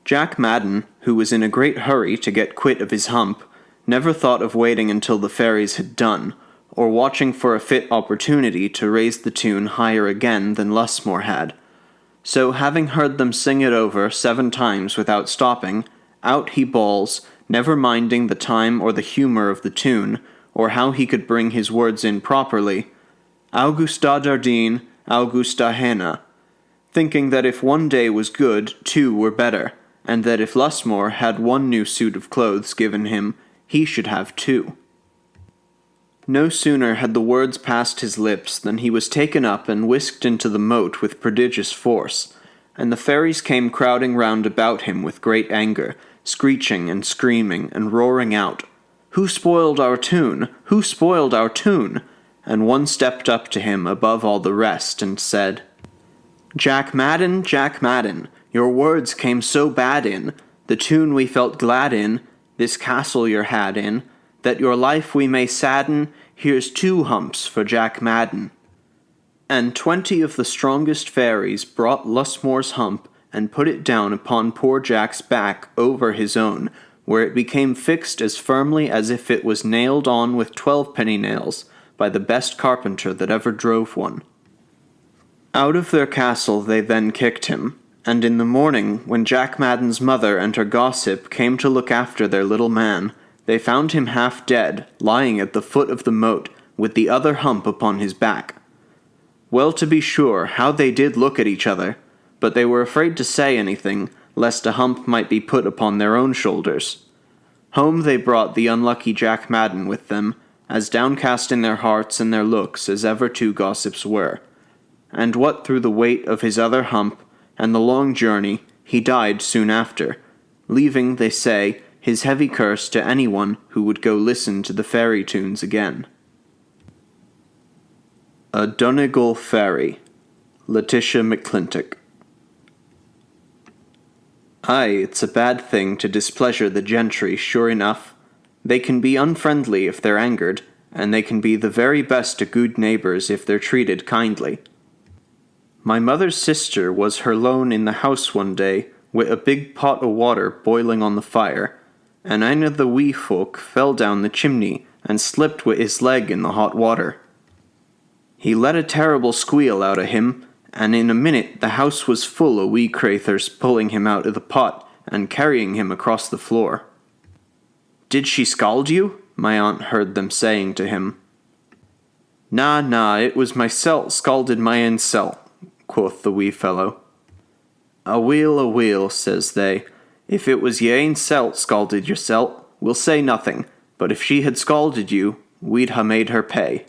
Jack Madden, who was in a great hurry to get quit of his hump, never thought of waiting until the fairies had done, or watching for a fit opportunity to raise the tune higher again than Lusmore had. So, having heard them sing it over 7 times without stopping, out he bawls, never minding the time or the humour of the tune, or how he could bring his words in properly, Augusta Dardine, Augusta Hannah. thinking that if one day was good, 2 were better, and that if Lusmore had 1 new suit of clothes given him, he should have 2. No sooner had the words passed his lips than he was taken up and whisked into the moat with prodigious force, and the fairies came crowding round about him with great anger, screeching and screaming and roaring out, "Who spoiled our tune? Who spoiled our tune?" And one stepped up to him above all the rest and said, Jack Madden, your words came so bad in, the tune we felt glad in, this castle you're had in, that your life we may sadden, here's 2 humps for Jack Madden. And 20 of the strongest fairies brought Lusmore's hump and put it down upon poor Jack's back over his own, where it became fixed as firmly as if it was nailed on with 12-penny nails by the best carpenter that ever drove one. Out of their castle they then kicked him, and in the morning, when Jack Madden's mother and her gossip came to look after their little man, they found him half dead, lying at the foot of the moat, with the other hump upon his back. Well, to be sure, how they did look at each other, but they were afraid to say anything, lest a hump might be put upon their own shoulders. Home they brought the unlucky Jack Madden with them, as downcast in their hearts and their looks as ever 2 gossips were. And what through the weight of his other hump, and the long journey, he died soon after, leaving, they say, his heavy curse to anyone who would go listen to the fairy tunes again. A Donegal Fairy, Letitia Maclintock. Aye, it's a bad thing to displeasure the gentry, sure enough. They can be unfriendly if they're angered, and they can be the very best of good neighbours if they're treated kindly. My mother's sister was her lone in the house one day, wi' a big pot o' water boiling on the fire, and ane of the wee folk fell down the chimney and slipped wi' his leg in the hot water. He let a terrible squeal out o' him, and in a minute the house was full o' wee crathurs pulling him out of the pot and carrying him across the floor. "Did she scald you?" my aunt heard them saying to him. Na, it was mysel' scalded my ain sel'," quoth the wee fellow. Aweel, says they, "if it was ye ain sel' scalded yoursel', we'll say nothing, but if she had scalded you, we'd ha' made her pay."